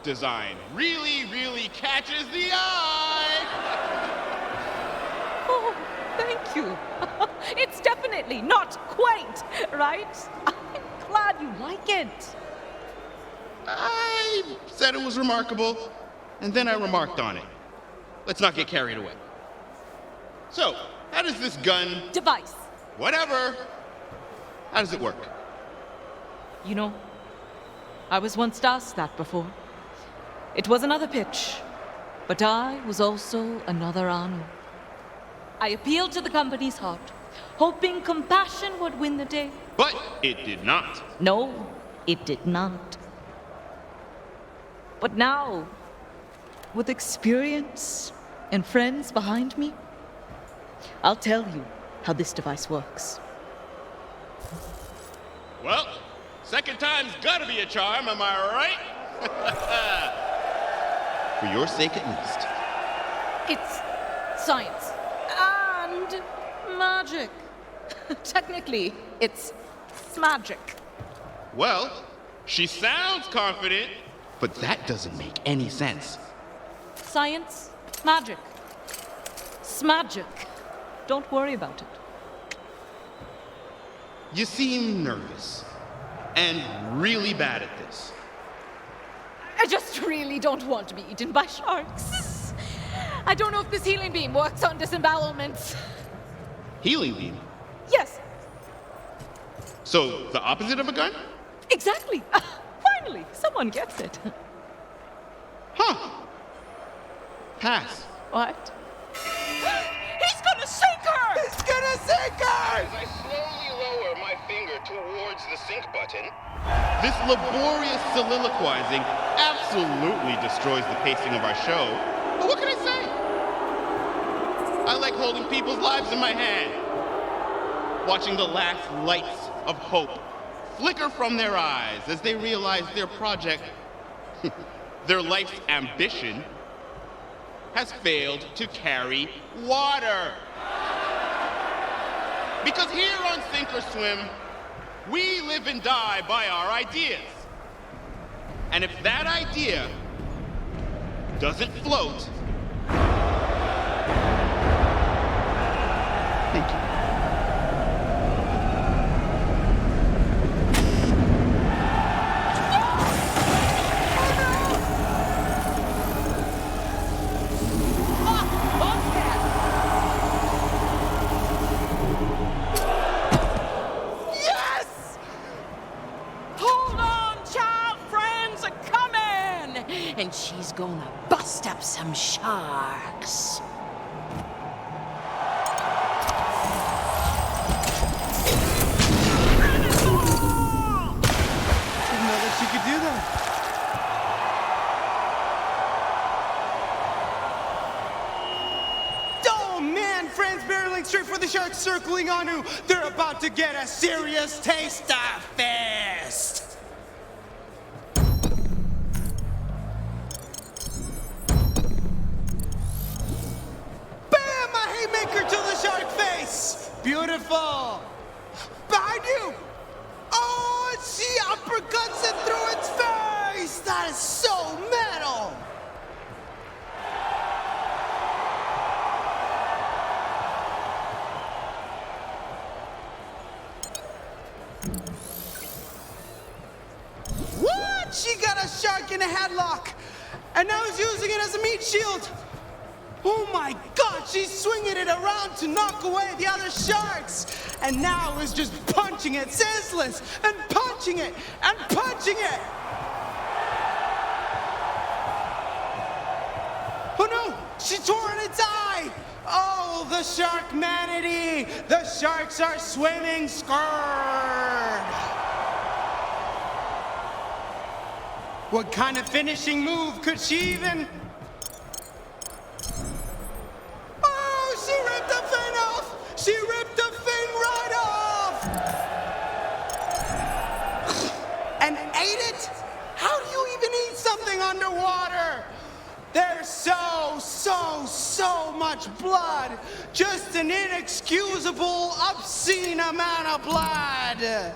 [SPEAKER 12] design. Really, really catches the eye.
[SPEAKER 5] Oh, thank you. It's definitely not quaint, right? I'm glad you like it.
[SPEAKER 12] I said it was remarkable, and then I remarked on it. Let's not get carried away. So, how does this gun...
[SPEAKER 5] Device.
[SPEAKER 12] Whatever. How does it work?
[SPEAKER 5] You know, I was once asked that before. It was another pitch, but I was also another Anu. I appealed to the company's heart, hoping compassion would win the day.
[SPEAKER 12] But it did not.
[SPEAKER 5] No, it did not. But now, with experience and friends behind me, I'll tell you how this device works.
[SPEAKER 12] Well, second time's gotta be a charm, am I right? For your sake at least.
[SPEAKER 5] It's science and magic. Technically, it's magic.
[SPEAKER 12] Well, she sounds confident, but that doesn't make any sense.
[SPEAKER 5] Science, magic. Smagic. Don't worry about it.
[SPEAKER 12] You seem nervous and really bad at this.
[SPEAKER 5] I just really don't want to be eaten by sharks. I don't know if this healing beam works on disembowelments.
[SPEAKER 12] Healing beam?
[SPEAKER 5] Yes,
[SPEAKER 12] So, the opposite of a gun?
[SPEAKER 5] exactly. Why Finally, someone gets it.
[SPEAKER 12] Huh. Pass.
[SPEAKER 5] What? He's gonna sink her!
[SPEAKER 2] He's gonna sink her!
[SPEAKER 12] As I slowly lower my finger towards the sync button, this laborious soliloquizing absolutely destroys the pacing of our show. But what can I say? I like holding people's lives in my hand, watching the last lights of hope flicker from their eyes as they realize their project, their life's ambition, has failed to carry water. Because here on Sink or Swim, we live and die by our ideas. And if that idea doesn't float, thank you.
[SPEAKER 7] And she's gonna bust up some sharks.
[SPEAKER 2] Didn't know that she could do that. Oh man, Fran's barreling straight for the shark circling Anu. They're about to get a serious taste of fist. Haymaker to the shark face! Beautiful! Behind you! Oh, she uppercuts it through its face! That is so metal! What? She got a shark in a headlock! And now is using it as a meat shield! Oh my God, she's swinging it around to knock away the other sharks! And now is just punching it senseless! And punching it! And punching it! Oh no! She tore in its eye! Oh, the sharkmanity! The sharks are swimming scared! What kind of finishing move could she even... She ripped the fin off! She ripped the fin right off! And ate it? How do you even eat something underwater? There's so much blood! Just an inexcusable, obscene amount of blood!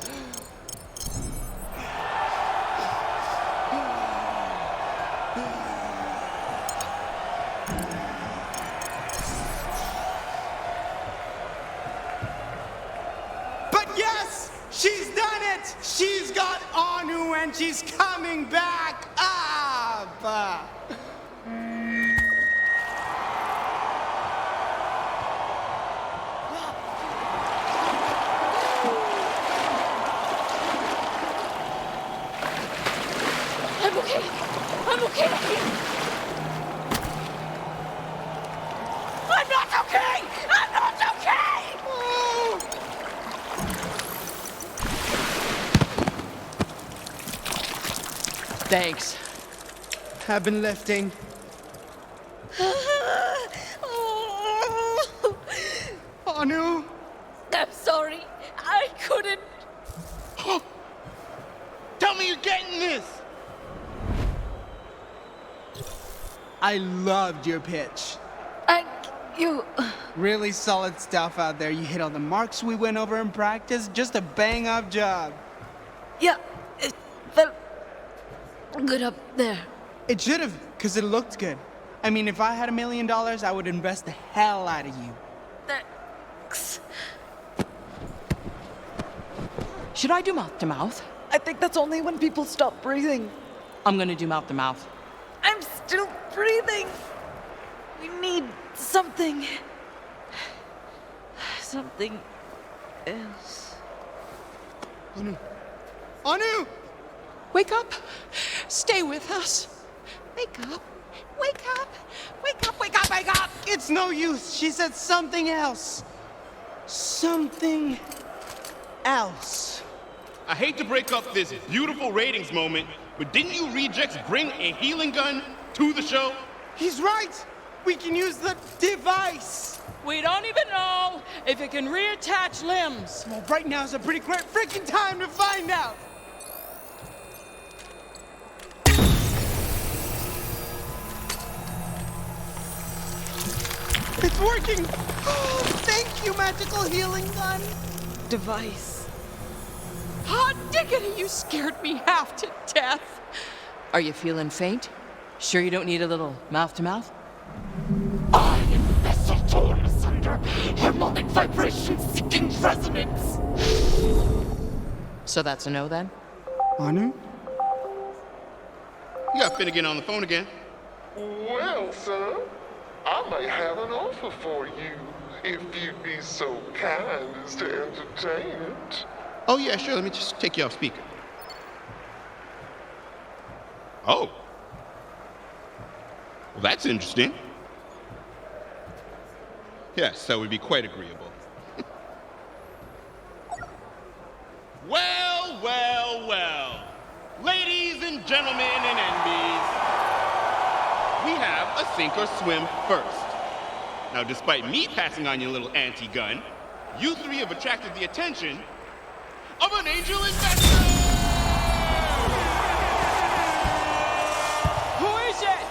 [SPEAKER 2] She's done it! She's got Anu and she's coming back up!
[SPEAKER 11] I'm okay. I'm okay.
[SPEAKER 3] I'm not okay! I'm not okay!
[SPEAKER 2] Oh.
[SPEAKER 7] Thanks.
[SPEAKER 2] I've been lifting. Anu?
[SPEAKER 11] I'm sorry. I couldn't.
[SPEAKER 12] Tell me you're getting this!
[SPEAKER 2] I loved your pitch.
[SPEAKER 11] Thank you.
[SPEAKER 2] Really solid stuff out there. You hit all the marks we went over in practice. Just a bang-up job.
[SPEAKER 11] Yeah, it felt good up there.
[SPEAKER 2] It should have, because it looked good. I mean, if I had $1 million, I would invest the hell out of you.
[SPEAKER 11] Thanks.
[SPEAKER 7] Should I do mouth to mouth?
[SPEAKER 5] I think that's only when people stop breathing.
[SPEAKER 7] I'm gonna do mouth to mouth.
[SPEAKER 5] I'm still breathing. We need something. Something else.
[SPEAKER 2] Anu! Anu! Wake up! Stay with us! Wake up! Wake up! Wake up! Wake up! Wake up! It's no use. She said something else. Something else.
[SPEAKER 12] I hate to break up this beautiful ratings moment, but didn't you rejects bring a healing gun to the show?
[SPEAKER 2] He's right! We can use the device!
[SPEAKER 7] We don't even know if it can reattach limbs.
[SPEAKER 2] Well, right now is a pretty great freaking time to find out! It's working! Oh, thank you, magical healing gun!
[SPEAKER 7] Device. Hot diggity, you scared me half to death. Are you feeling faint? Sure you don't need a little mouth-to-mouth?
[SPEAKER 13] I am a vessel torn asunder, harmonic vibration-seeking resonance.
[SPEAKER 7] So that's a no then?
[SPEAKER 2] Anu?
[SPEAKER 12] You got Finnegan on the phone again.
[SPEAKER 14] Well, son, I may have an offer for you, if you'd be so kind as to entertain it.
[SPEAKER 12] Oh, yeah, sure. Let me just take you off speaker. Oh. Well, that's interesting. Yes, that would be quite agreeable. Well, well, well. Ladies and gentlemen and NBs, we have a sink or swim first. Now, despite me passing on your little anti-gun, you three have attracted the attention of an angel investor!
[SPEAKER 2] Who is it?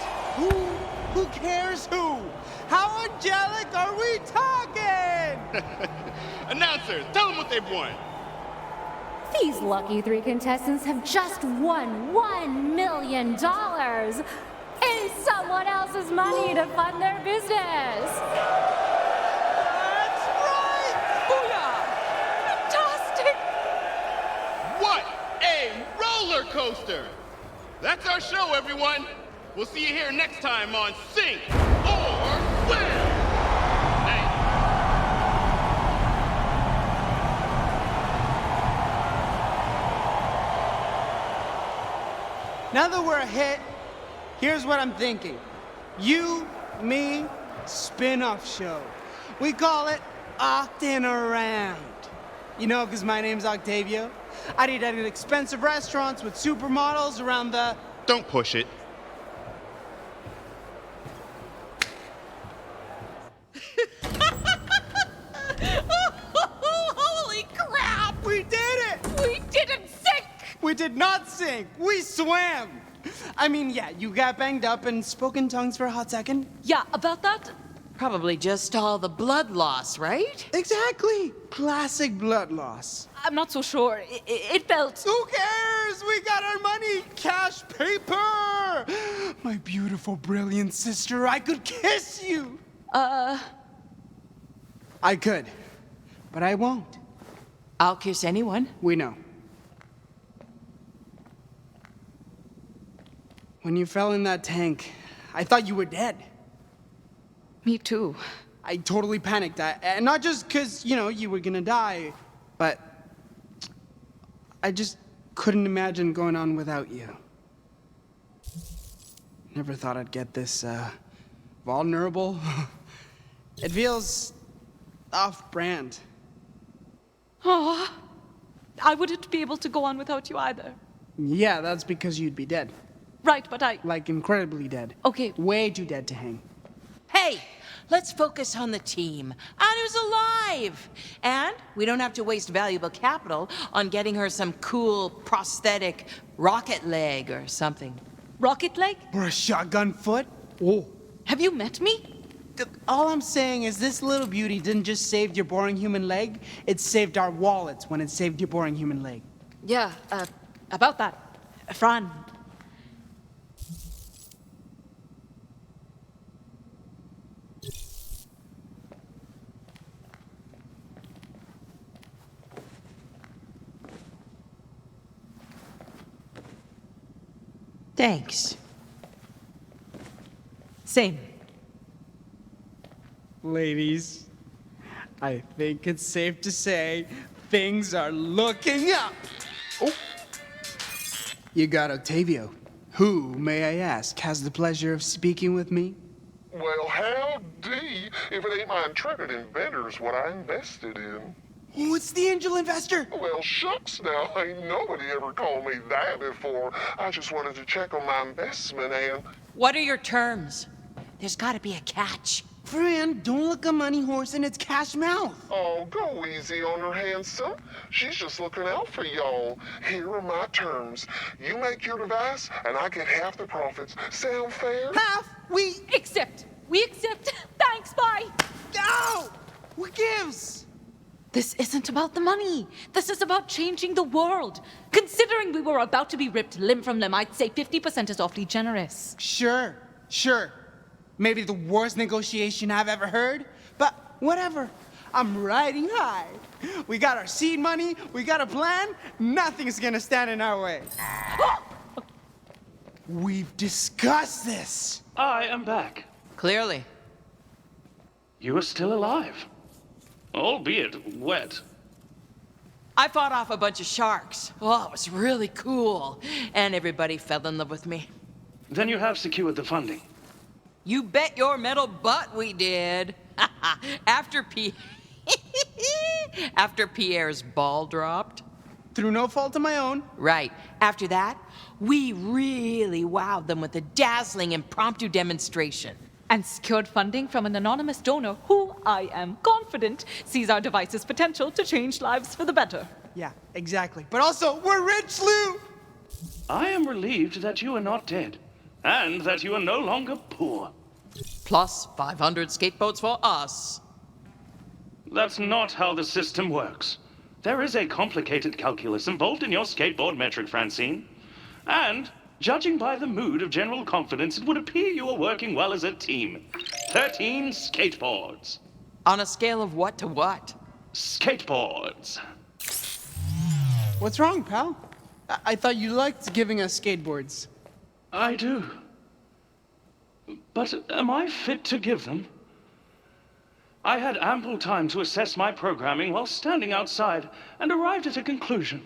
[SPEAKER 2] Who cares who? How angelic are we talking?
[SPEAKER 12] Announcers, tell them what they've won.
[SPEAKER 11] These lucky 3 contestants have just won $1 million in someone else's money to fund their business.
[SPEAKER 2] That's right!
[SPEAKER 7] Booyah! Fantastic!
[SPEAKER 12] What a roller coaster! That's our show, everyone. We'll see you here next time on Sink or Swim. Thanks.
[SPEAKER 2] Now that we're a hit, here's what I'm thinking. You, me, spin-off show. We call it Octin' Around. You know, because my name's Octavio. I'd eat at expensive restaurants with supermodels around the...
[SPEAKER 12] Don't push it.
[SPEAKER 7] Holy crap!
[SPEAKER 2] We did it!
[SPEAKER 7] We didn't sink!
[SPEAKER 2] We did not sink. We swam. I mean, yeah, you got banged up and spoke in tongues for a hot second.
[SPEAKER 5] Yeah, about that,
[SPEAKER 7] Probably just all the blood loss, right?
[SPEAKER 2] Exactly. Classic blood loss.
[SPEAKER 5] I'm not so sure. It felt...
[SPEAKER 2] Who cares? We got our money. Cash paper. My beautiful, brilliant sister, I could kiss you. I could, but I won't.
[SPEAKER 7] I'll kiss anyone.
[SPEAKER 2] We know. When you fell in that tank, I thought you were dead.
[SPEAKER 7] Me too.
[SPEAKER 2] I totally panicked. And not just because, you were gonna die, but I just couldn't imagine going on without you. Never thought I'd get this, vulnerable. It feels off-brand.
[SPEAKER 5] Aw, I wouldn't be able to go on without you either.
[SPEAKER 2] Yeah, that's because you'd be dead.
[SPEAKER 5] Right, but I...
[SPEAKER 2] Like, incredibly dead.
[SPEAKER 5] Okay.
[SPEAKER 2] Way too dead to hang.
[SPEAKER 7] Hey, let's focus on the team. Anu's alive! And we don't have to waste valuable capital on getting her some cool prosthetic rocket leg or something.
[SPEAKER 5] Rocket leg?
[SPEAKER 2] Or a shotgun foot? Oh.
[SPEAKER 5] Have you met me?
[SPEAKER 2] All I'm saying is this little beauty didn't just save your boring human leg, it saved our wallets when it saved your boring human leg.
[SPEAKER 5] Yeah, about that. Fran.
[SPEAKER 7] Thanks.
[SPEAKER 5] Same.
[SPEAKER 2] Ladies, I think it's safe to say things are looking up. Oh. You got Octavio. Who, may I ask, has the pleasure of speaking with me?
[SPEAKER 14] Well, howdy, if it ain't my intrepid inventors what I invested in.
[SPEAKER 2] What's the angel investor?
[SPEAKER 14] Well, shucks now, ain't nobody ever called me that before. I just wanted to check on my investment and...
[SPEAKER 7] What are your terms? There's gotta be a catch.
[SPEAKER 2] Fran, don't look a money horse in its cash mouth.
[SPEAKER 14] Oh, go easy on her, handsome. She's just looking out for y'all. Here are my terms. You make your device, and I get half the profits. Sound fair?
[SPEAKER 2] Half? We
[SPEAKER 5] accept. We accept. Thanks, bye.
[SPEAKER 2] No! What gives?
[SPEAKER 5] This isn't about the money. This is about changing the world. Considering we were about to be ripped limb from limb, I'd say 50% is awfully generous.
[SPEAKER 2] Sure. Maybe the worst negotiation I've ever heard, but whatever. I'm riding high. We got our seed money, we got a plan, nothing's gonna stand in our way. We've discussed this.
[SPEAKER 4] I am back.
[SPEAKER 7] Clearly.
[SPEAKER 4] You are still alive. Albeit wet.
[SPEAKER 7] I fought off a bunch of sharks. Oh, it was really cool. And everybody fell in love with me.
[SPEAKER 4] Then you have secured the funding.
[SPEAKER 7] You bet your metal butt we did. After Pierre's ball dropped.
[SPEAKER 2] Through no fault of my own.
[SPEAKER 7] Right. After that, we really wowed them with a dazzling impromptu demonstration.
[SPEAKER 5] And secured funding from an anonymous donor who, I am confident, sees our device's potential to change lives for the better.
[SPEAKER 2] Yeah, exactly. But also, we're rich, Lou!
[SPEAKER 4] I am relieved that you are not dead, and that you are no longer poor.
[SPEAKER 7] Plus 500 skateboards for us.
[SPEAKER 4] That's not how the system works. There is a complicated calculus involved in your skateboard metric, Francine. And, judging by the mood of general confidence, it would appear you are working well as a team. 13 skateboards.
[SPEAKER 7] On a scale of what to what?
[SPEAKER 4] Skateboards.
[SPEAKER 2] What's wrong, pal? I thought you liked giving us skateboards.
[SPEAKER 4] I do. But am I fit to give them? I had ample time to assess my programming while standing outside and arrived at a conclusion.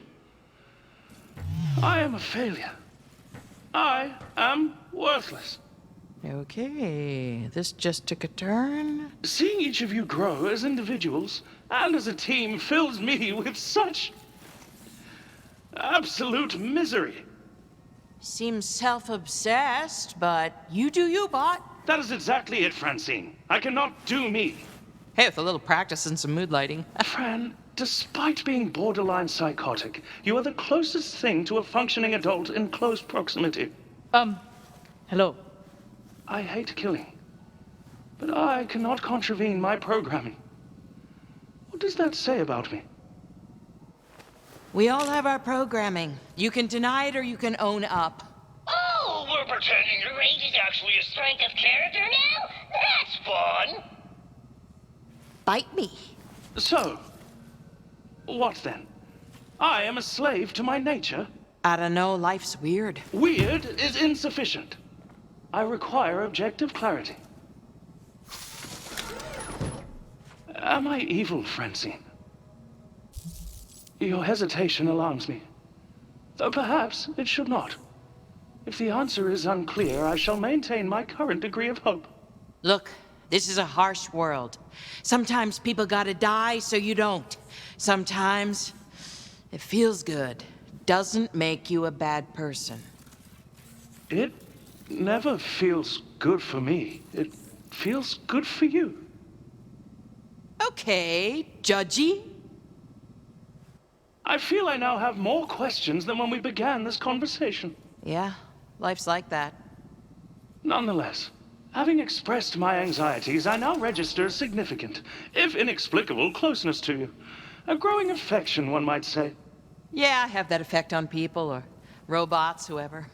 [SPEAKER 4] I am a failure. I am worthless.
[SPEAKER 7] Okay, this just took a turn.
[SPEAKER 4] Seeing each of you grow as individuals and as a team fills me with such absolute misery.
[SPEAKER 7] Seems self-obsessed, but you do you, bot.
[SPEAKER 4] That is exactly it, Francine. I cannot do me.
[SPEAKER 7] Hey, with a little practice and some mood lighting.
[SPEAKER 4] Fran, despite being borderline psychotic, you are the closest thing to a functioning adult in close proximity.
[SPEAKER 5] Hello.
[SPEAKER 4] I hate killing, but I cannot contravene my programming. What does that say about me?
[SPEAKER 7] We all have our programming. You can deny it or you can own up.
[SPEAKER 13] Oh, we're pretending your rate is actually a strength of character now? That's fun!
[SPEAKER 7] Bite me.
[SPEAKER 4] So, what then? I am a slave to my nature?
[SPEAKER 7] I don't know, life's weird.
[SPEAKER 4] Weird is insufficient. I require objective clarity. Am I evil, Francine? Your hesitation alarms me. Though perhaps it should not. If the answer is unclear, I shall maintain my current degree of hope.
[SPEAKER 7] Look, this is a harsh world. Sometimes people gotta die so you don't. Sometimes it feels good. Doesn't make you a bad person.
[SPEAKER 4] It never feels good for me. It feels good for you.
[SPEAKER 7] Okay, judgy.
[SPEAKER 4] I feel I now have more questions than when we began this conversation.
[SPEAKER 7] Yeah, life's like that.
[SPEAKER 4] Nonetheless, having expressed my anxieties, I now register a significant, if inexplicable, closeness to you. A growing affection, one might say.
[SPEAKER 7] Yeah, I have that effect on people or robots, whoever.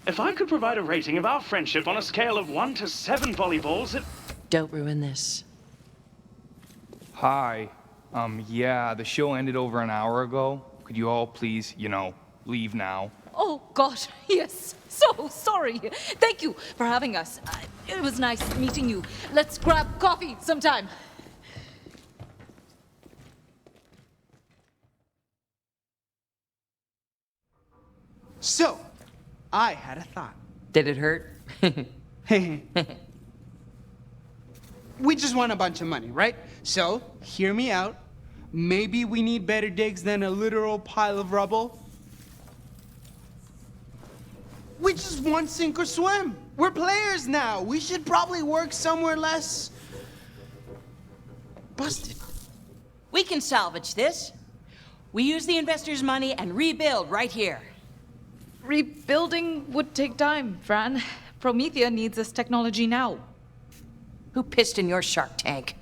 [SPEAKER 4] If I could provide a rating of our friendship on a scale of 1 to 7 volleyballs, it...
[SPEAKER 7] Don't ruin this.
[SPEAKER 10] Hi. Yeah, the show ended over an hour ago. Could you all please, leave now?
[SPEAKER 5] Oh, God, yes. So sorry. Thank you for having us. It was nice meeting you. Let's grab coffee sometime.
[SPEAKER 2] So, I had a thought.
[SPEAKER 7] Did it hurt?
[SPEAKER 2] We just want a bunch of money, right? So, hear me out. Maybe we need better digs than a literal pile of rubble. We just want sink or swim. We're players now. We should probably work somewhere less busted.
[SPEAKER 3] We can salvage this. We use the investors' money and rebuild right here.
[SPEAKER 5] Rebuilding would take time, Fran. Promethea needs this technology now.
[SPEAKER 3] Who pissed in your shark tank?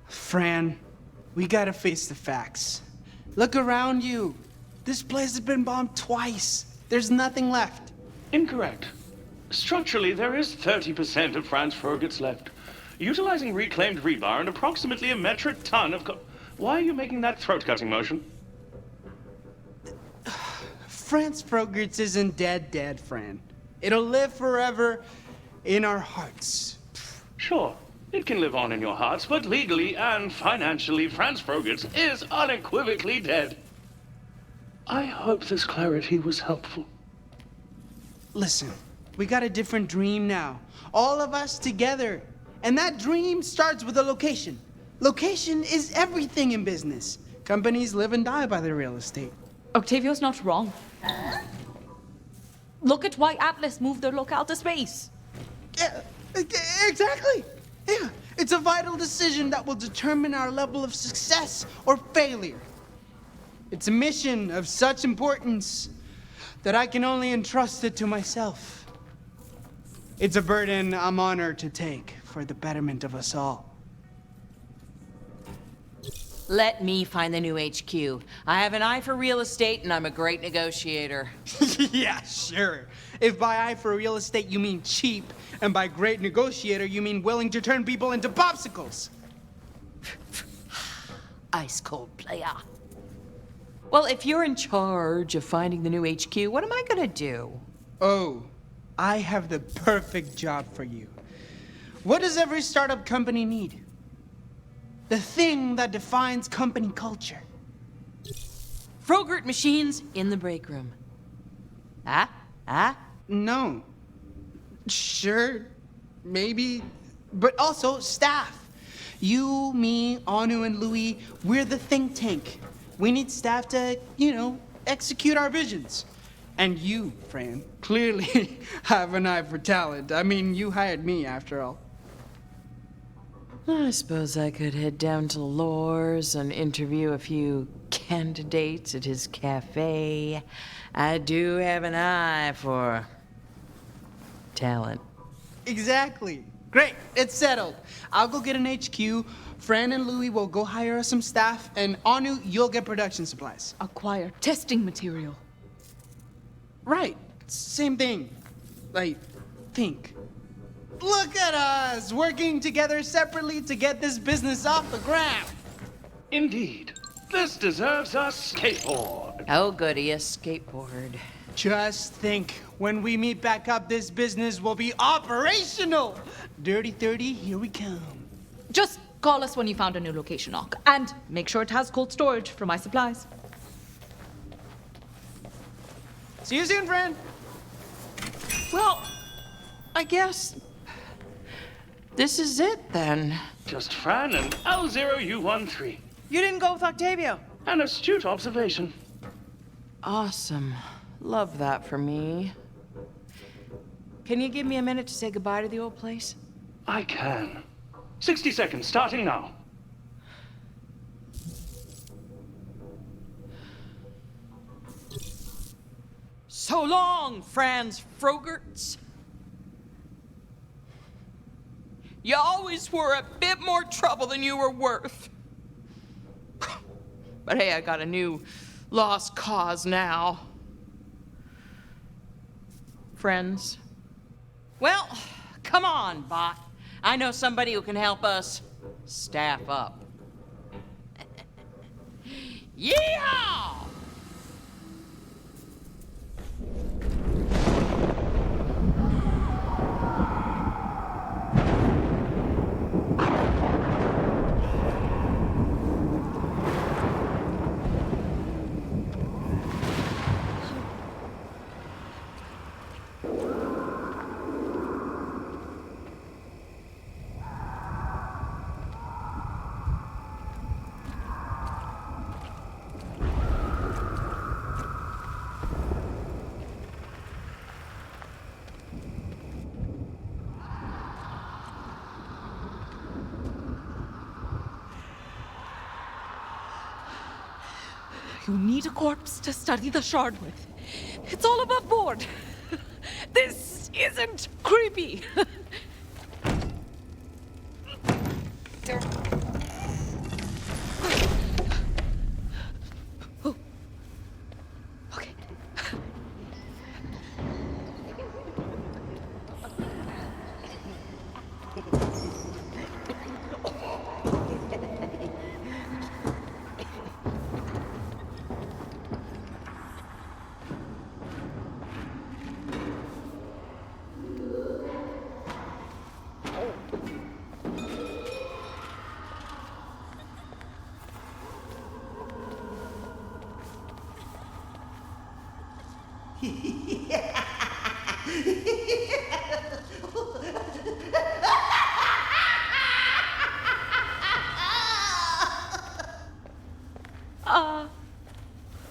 [SPEAKER 2] Fran, we gotta face the facts. Look around you. This place has been bombed twice. There's nothing left.
[SPEAKER 4] Incorrect. Structurally, there is 30% of Franz Frogert's left. Utilizing reclaimed rebar and approximately a metric ton of Why are you making that throat-cutting motion?
[SPEAKER 2] Franz Frogert's isn't dead, Fran. It'll live forever in our hearts.
[SPEAKER 4] Sure, it can live on in your hearts, but legally and financially, Franz Frogert's is unequivocally dead. I hope this clarity was helpful.
[SPEAKER 2] Listen, we got a different dream now. All of us together. And that dream starts with a location. Location is everything in business. Companies live and die by their real estate.
[SPEAKER 5] Octavio's not wrong. Look at why Atlas moved their locale to space.
[SPEAKER 2] Yeah, exactly. Yeah, it's a vital decision that will determine our level of success or failure. It's a mission of such importance that I can only entrust it to myself. It's a burden I'm honored to take for the betterment of us all.
[SPEAKER 3] Let me find the new HQ. I have an eye for real estate and I'm a great negotiator.
[SPEAKER 2] Yeah, sure. If by eye for real estate you mean cheap, and by great negotiator you mean willing to turn people into popsicles.
[SPEAKER 3] Ice cold player. Well, if you're in charge of finding the new HQ, what am I gonna do?
[SPEAKER 2] Oh, I have the perfect job for you. What does every startup company need? The thing that defines company culture.
[SPEAKER 3] Frogert machines in the break room.
[SPEAKER 2] No. Sure, maybe, but also staff. You, me, Anu, and Louis, we're the think tank. We need staff to, execute our visions. And you, Fran, clearly have an eye for talent. I mean, you hired me, after all.
[SPEAKER 7] I suppose I could head down to Lore's and interview a few candidates at his cafe. I do have an eye for talent.
[SPEAKER 2] Exactly. Great, it's settled. I'll go get an HQ. Fran and Louis will go hire us some staff, and Anu, you'll get production supplies.
[SPEAKER 5] Acquire testing material.
[SPEAKER 2] Right, same thing. I think. Look at us, working together separately to get this business off the ground.
[SPEAKER 4] Indeed. This deserves a skateboard.
[SPEAKER 7] Oh, goody, a skateboard.
[SPEAKER 2] Just think, when we meet back up, this business will be operational. Dirty 30, here we come.
[SPEAKER 5] Just call us when you found a new location, Ock. And make sure it has cold storage for my supplies.
[SPEAKER 2] See you soon, friend.
[SPEAKER 7] Well, I guess this is it then.
[SPEAKER 4] Just Fran and L0U13.
[SPEAKER 7] You didn't go with Octavio.
[SPEAKER 4] An astute observation.
[SPEAKER 7] Awesome. Love that for me. Can you give me a minute to say goodbye to the old place?
[SPEAKER 4] I can. 60 seconds, starting now.
[SPEAKER 7] So long, Franz Frogerts. You always were a bit more trouble than you were worth. But hey, I got a new lost cause now. Friends? Well, come on, bot. I know somebody who can help us staff up. Yeehaw!
[SPEAKER 5] You need a corpse to study the shard with. It's all above board. This isn't creepy. Oh. Okay.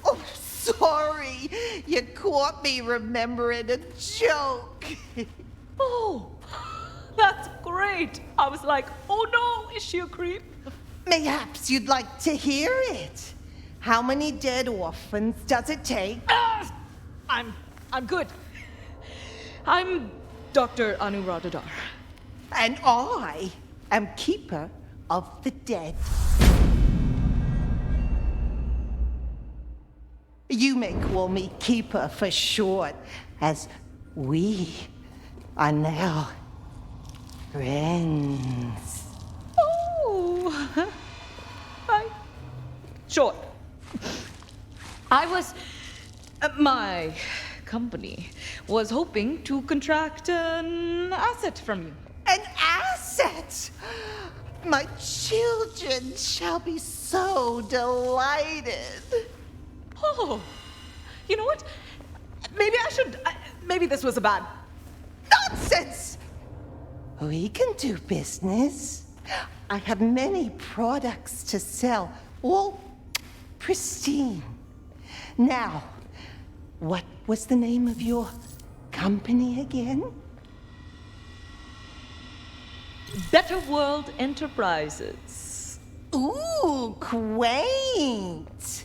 [SPEAKER 15] Oh, sorry. You caught me remembering a joke.
[SPEAKER 5] Oh, that's great. I was like, oh no, is she a creep?
[SPEAKER 15] Mayhaps you'd like to hear it. How many dead orphans does it take?
[SPEAKER 5] I'm good. I'm Dr. Anuradha Dhar.
[SPEAKER 15] And I am keeper of the dead. You may call me Keeper for short, as we are now friends.
[SPEAKER 5] Oh, right. Sure. My company was hoping to contract an asset from you.
[SPEAKER 15] An asset? My children shall be so delighted.
[SPEAKER 5] Oh, you know what? Maybe this was a bad...
[SPEAKER 15] Nonsense! We can do business. I have many products to sell, all pristine. Now, what was the name of your company again?
[SPEAKER 5] Better World Enterprises.
[SPEAKER 15] Ooh, quaint.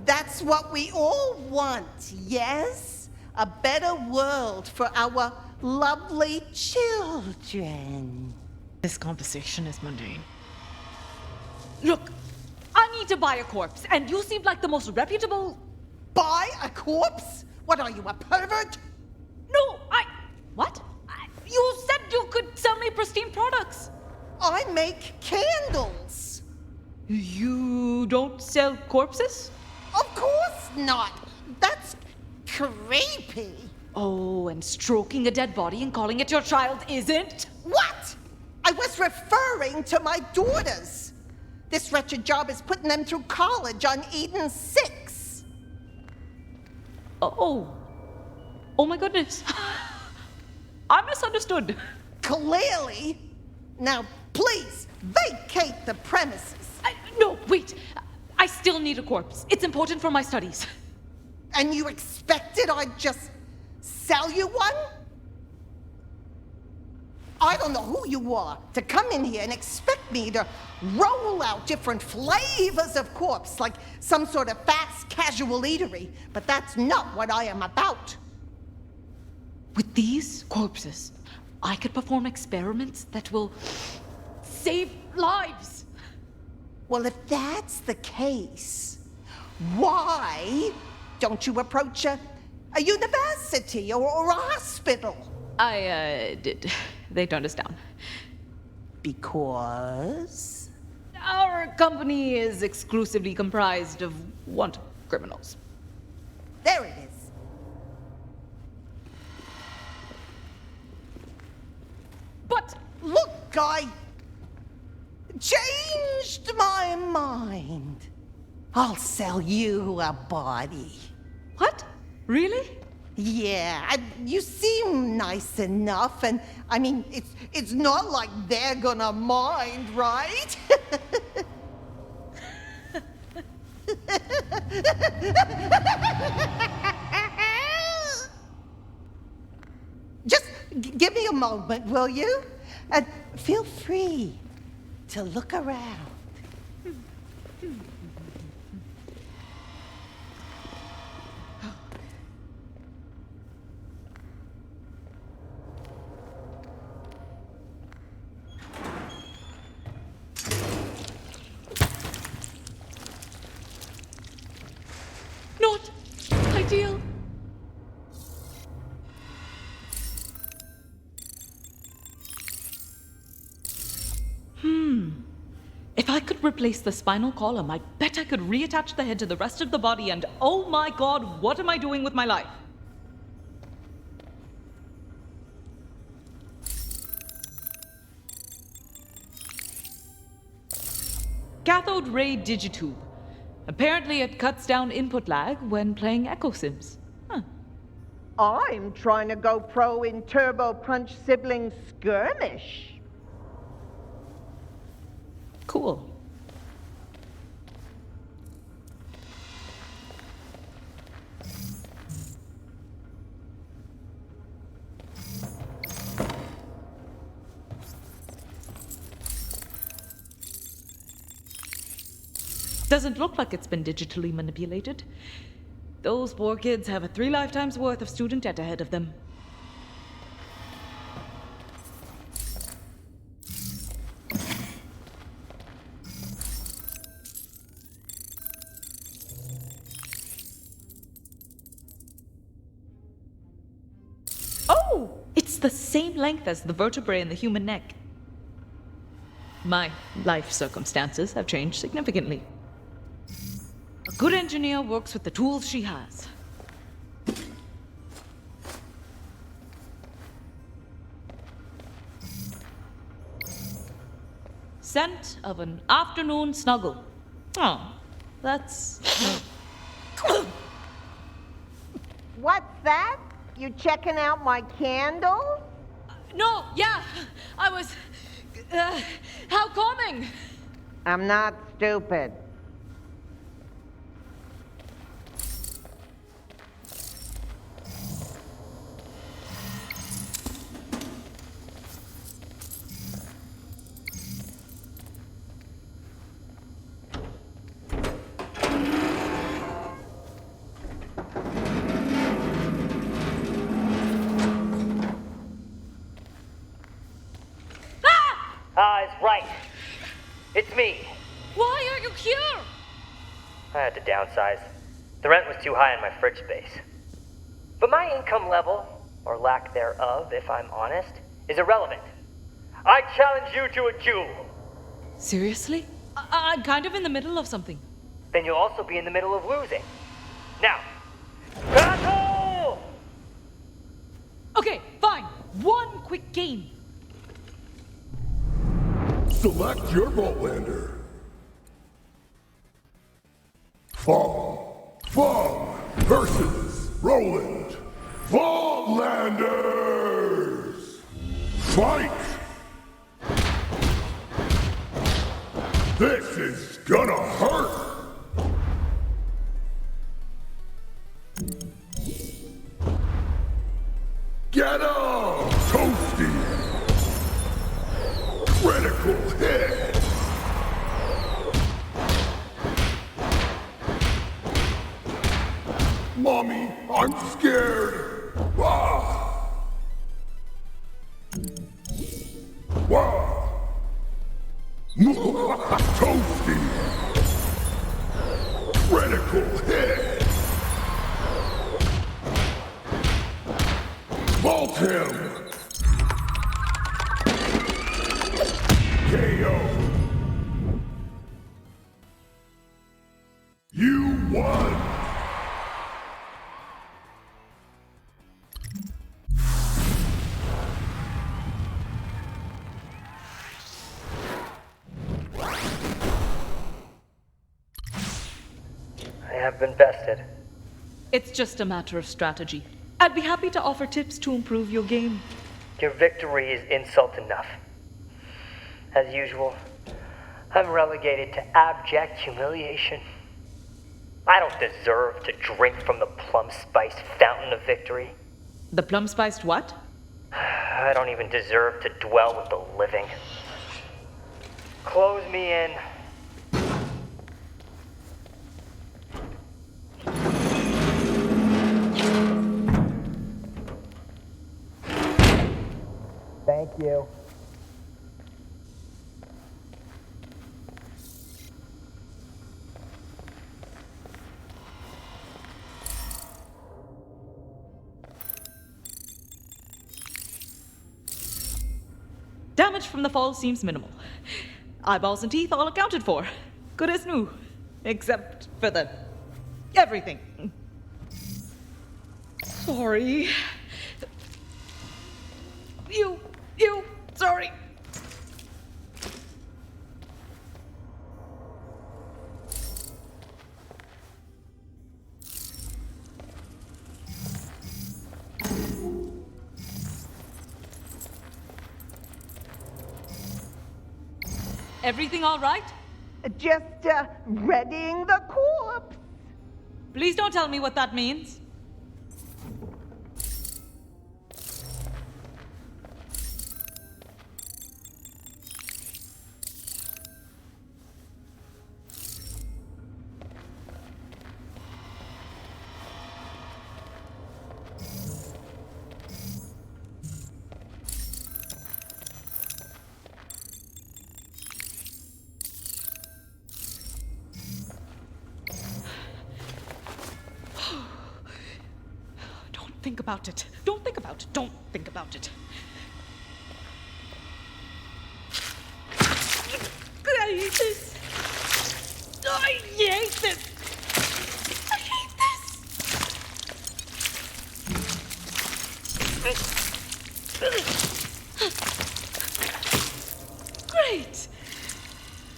[SPEAKER 15] That's what we all want, yes? A better world for our lovely children.
[SPEAKER 5] This conversation is mundane. Look, I need to buy a corpse, and you seem like the most reputable...
[SPEAKER 15] Buy a corpse? What are you, a pervert?
[SPEAKER 5] No, What? You said you could sell me pristine products.
[SPEAKER 15] I make candles.
[SPEAKER 5] You don't sell corpses?
[SPEAKER 15] Of course not. That's creepy.
[SPEAKER 5] Oh, and stroking a dead body and calling it your child isn't?
[SPEAKER 15] What? I was referring to my daughters. This wretched job is putting them through college on Eden 6.
[SPEAKER 5] Oh my goodness. I misunderstood.
[SPEAKER 15] Clearly. Now, please, vacate the premises.
[SPEAKER 5] No, wait. I still need a corpse. It's important for my studies.
[SPEAKER 15] And you expected I'd just sell you one? I don't know who you are to come in here and expect me to roll out different flavors of corpse like some sort of fast casual eatery, but that's not what I am about.
[SPEAKER 5] With these corpses, I could perform experiments that will save lives.
[SPEAKER 15] Well, if that's the case, why don't you approach a university or a hospital?
[SPEAKER 5] I did. They turned us down.
[SPEAKER 15] Because?
[SPEAKER 5] Our company is exclusively comprised of wanted criminals.
[SPEAKER 15] There it is.
[SPEAKER 5] But
[SPEAKER 15] look, I changed my mind. I'll sell you a body.
[SPEAKER 5] What? Really?
[SPEAKER 15] Yeah, you seem nice enough, and I mean, it's not like they're gonna mind, right? Just give me a moment, will you? And feel free to look around.
[SPEAKER 5] deal. If I could replace the spinal column, I bet I could reattach the head to the rest of the body and oh my god, what am I doing with my life? Cathode ray digitube. Apparently it cuts down input lag when playing Echo Sims. Huh.
[SPEAKER 15] I'm trying to go pro in Turbo Punch Sibling Skirmish.
[SPEAKER 5] Cool. Doesn't look like it's been digitally manipulated. Those poor kids have a 3 lifetimes worth of student debt ahead of them. Oh! It's the same length as the vertebrae in the human neck. My life circumstances have changed significantly. A good engineer works with the tools she has. Scent of an afternoon snuggle. Oh, that's...
[SPEAKER 15] What's that? You checking out my candle?
[SPEAKER 5] No, yeah, I was... how calming!
[SPEAKER 15] I'm not stupid.
[SPEAKER 6] It's right. It's me.
[SPEAKER 5] Why are you here?
[SPEAKER 6] I had to downsize. The rent was too high in my fridge space. But my income level, or lack thereof, if I'm honest, is irrelevant. I challenge you to a duel.
[SPEAKER 5] Seriously? I'm kind of in the middle of something.
[SPEAKER 6] Then you'll also be in the middle of losing. Now, battle!
[SPEAKER 5] Okay, fine. One quick game.
[SPEAKER 16] Select your Vaultlander. Fong versus Roland. Vaultlanders! Fight! This is gonna hurt! Get up, Toasty! Critical hit! Mommy, I'm scared! Ah! Wow! Toasty! Critical hit! Vault him! KO! You won!
[SPEAKER 6] I have been bested.
[SPEAKER 5] It's just a matter of strategy. I'd be happy to offer tips to improve your game.
[SPEAKER 6] Your victory is insult enough. As usual, I'm relegated to abject humiliation. I don't deserve to drink from the plum-spiced fountain of victory.
[SPEAKER 5] The plum-spiced what?
[SPEAKER 6] I don't even deserve to dwell with the living. Close me in. Thank you.
[SPEAKER 5] Damage from the fall seems minimal. Eyeballs and teeth all accounted for. Good as new. Except for the... everything. Sorry. Sorry. Everything all right?
[SPEAKER 15] Just, readying the corpse.
[SPEAKER 5] Please don't tell me what that means. Think about it. Don't think about it. Don't think about it. I hate this. I hate this. I hate this. Great.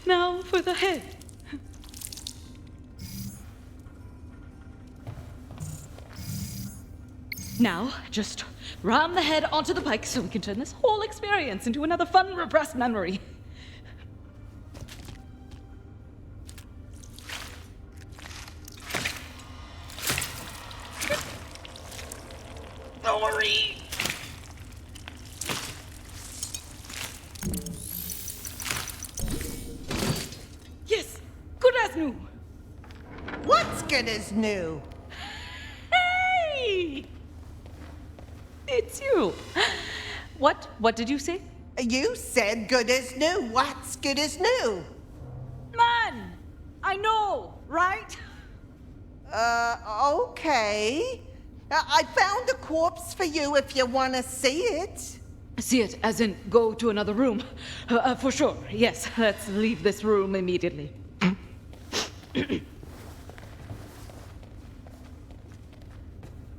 [SPEAKER 5] Now for the head. Now, just ram the head onto the pike so we can turn this whole experience into another fun, repressed memory. Sorry. Yes, good as new.
[SPEAKER 15] What's good as new?
[SPEAKER 5] Hey! It's you. What did you say?
[SPEAKER 15] You said good as new. What's good as new?
[SPEAKER 5] Man! I know, right?
[SPEAKER 15] Okay. I found a corpse for you if you want to see it.
[SPEAKER 5] See it, as in go to another room. For sure, yes. Let's leave this room immediately.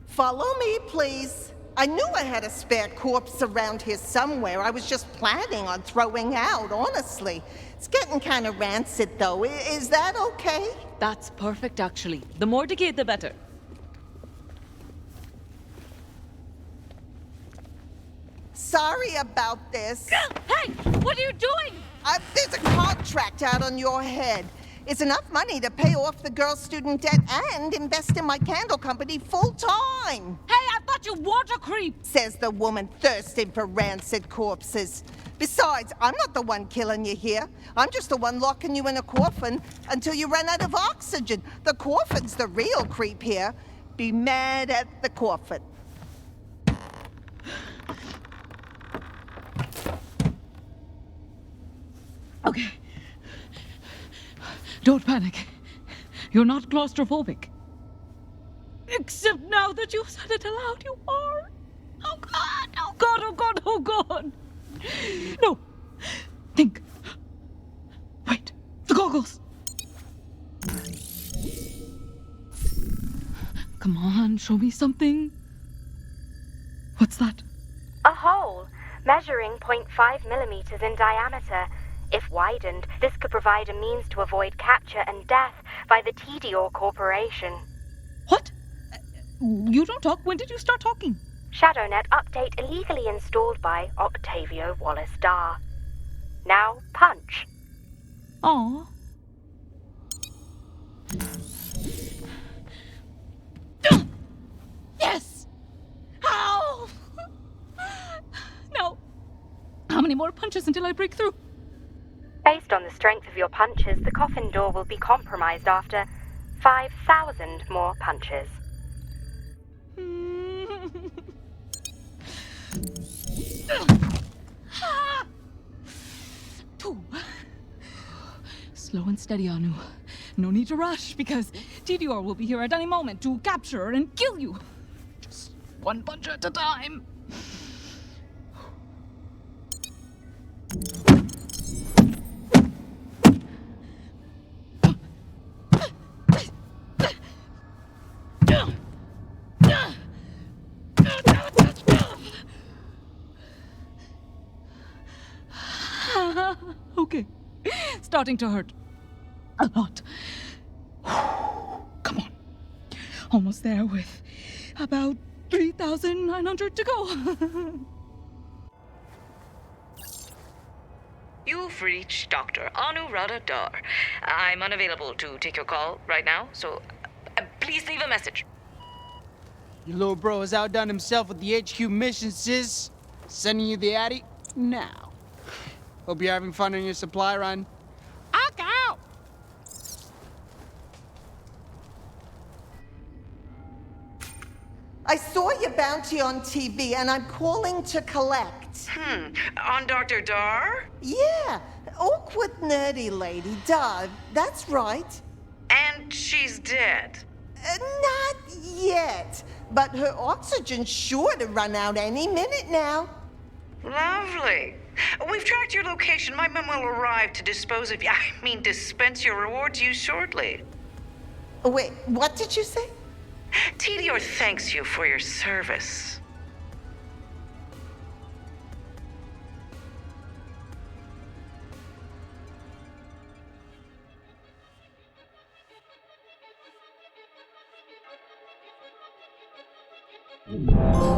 [SPEAKER 15] Follow me, please. I knew I had a spare corpse around here somewhere. I was just planning on throwing out, honestly. It's getting kind of rancid, though. Is that okay?
[SPEAKER 5] That's perfect, actually. The more decayed, the better.
[SPEAKER 15] Sorry about this.
[SPEAKER 5] Hey! What are you doing?
[SPEAKER 15] There's a contract out on your head. It's enough money to pay off the girl's student debt and invest in my candle company full-time.
[SPEAKER 5] Hey, I thought you water creep!
[SPEAKER 15] Says the woman thirsting for rancid corpses. Besides, I'm not the one killing you here. I'm just the one locking you in a coffin until you run out of oxygen. The coffin's the real creep here. Be mad at the coffin.
[SPEAKER 5] Okay. Don't panic. You're not claustrophobic. Except now that you've said it aloud, you are. Oh God, oh God, oh God, oh God. No. Think. Wait. The goggles. Come on, show me something. What's that?
[SPEAKER 17] A hole, measuring 0.5 millimeters in diameter. If widened, this could provide a means to avoid capture and death by the Tediore Corporation.
[SPEAKER 5] What? You don't talk. When did you start talking?
[SPEAKER 17] ShadowNet update illegally installed by Octavio Wallace-Dhar. Now, punch.
[SPEAKER 5] Aww. Yes! Ow! No. How many more punches until I break through?
[SPEAKER 17] Based on the strength of your punches, the coffin door will be compromised after 5,000 more punches.
[SPEAKER 5] Slow and steady, Anu. No need to rush, because Tediore will be here at any moment to capture and kill you. Just one punch at a time. starting to hurt. A lot. Come on. Almost there with about 3,900 to go.
[SPEAKER 18] You've reached Dr. Anuradha Dhar. I'm unavailable to take your call right now, so please leave a message.
[SPEAKER 2] Your little bro has outdone himself with the HQ mission, sis. Sending you the Addy now. Hope you're having fun on your supply run. Out!
[SPEAKER 15] I saw your bounty on TV, and I'm calling to collect.
[SPEAKER 18] On Dr. Dhar?
[SPEAKER 15] Yeah, awkward nerdy lady, Dhar. That's right.
[SPEAKER 18] And she's dead.
[SPEAKER 15] Not yet, but her oxygen's sure to run out any minute now.
[SPEAKER 18] Lovely. We've tracked your location. My men will arrive to dispense your reward to you shortly.
[SPEAKER 15] Wait, what did you say?
[SPEAKER 18] Tediore thanks you for your service.
[SPEAKER 19] Oh.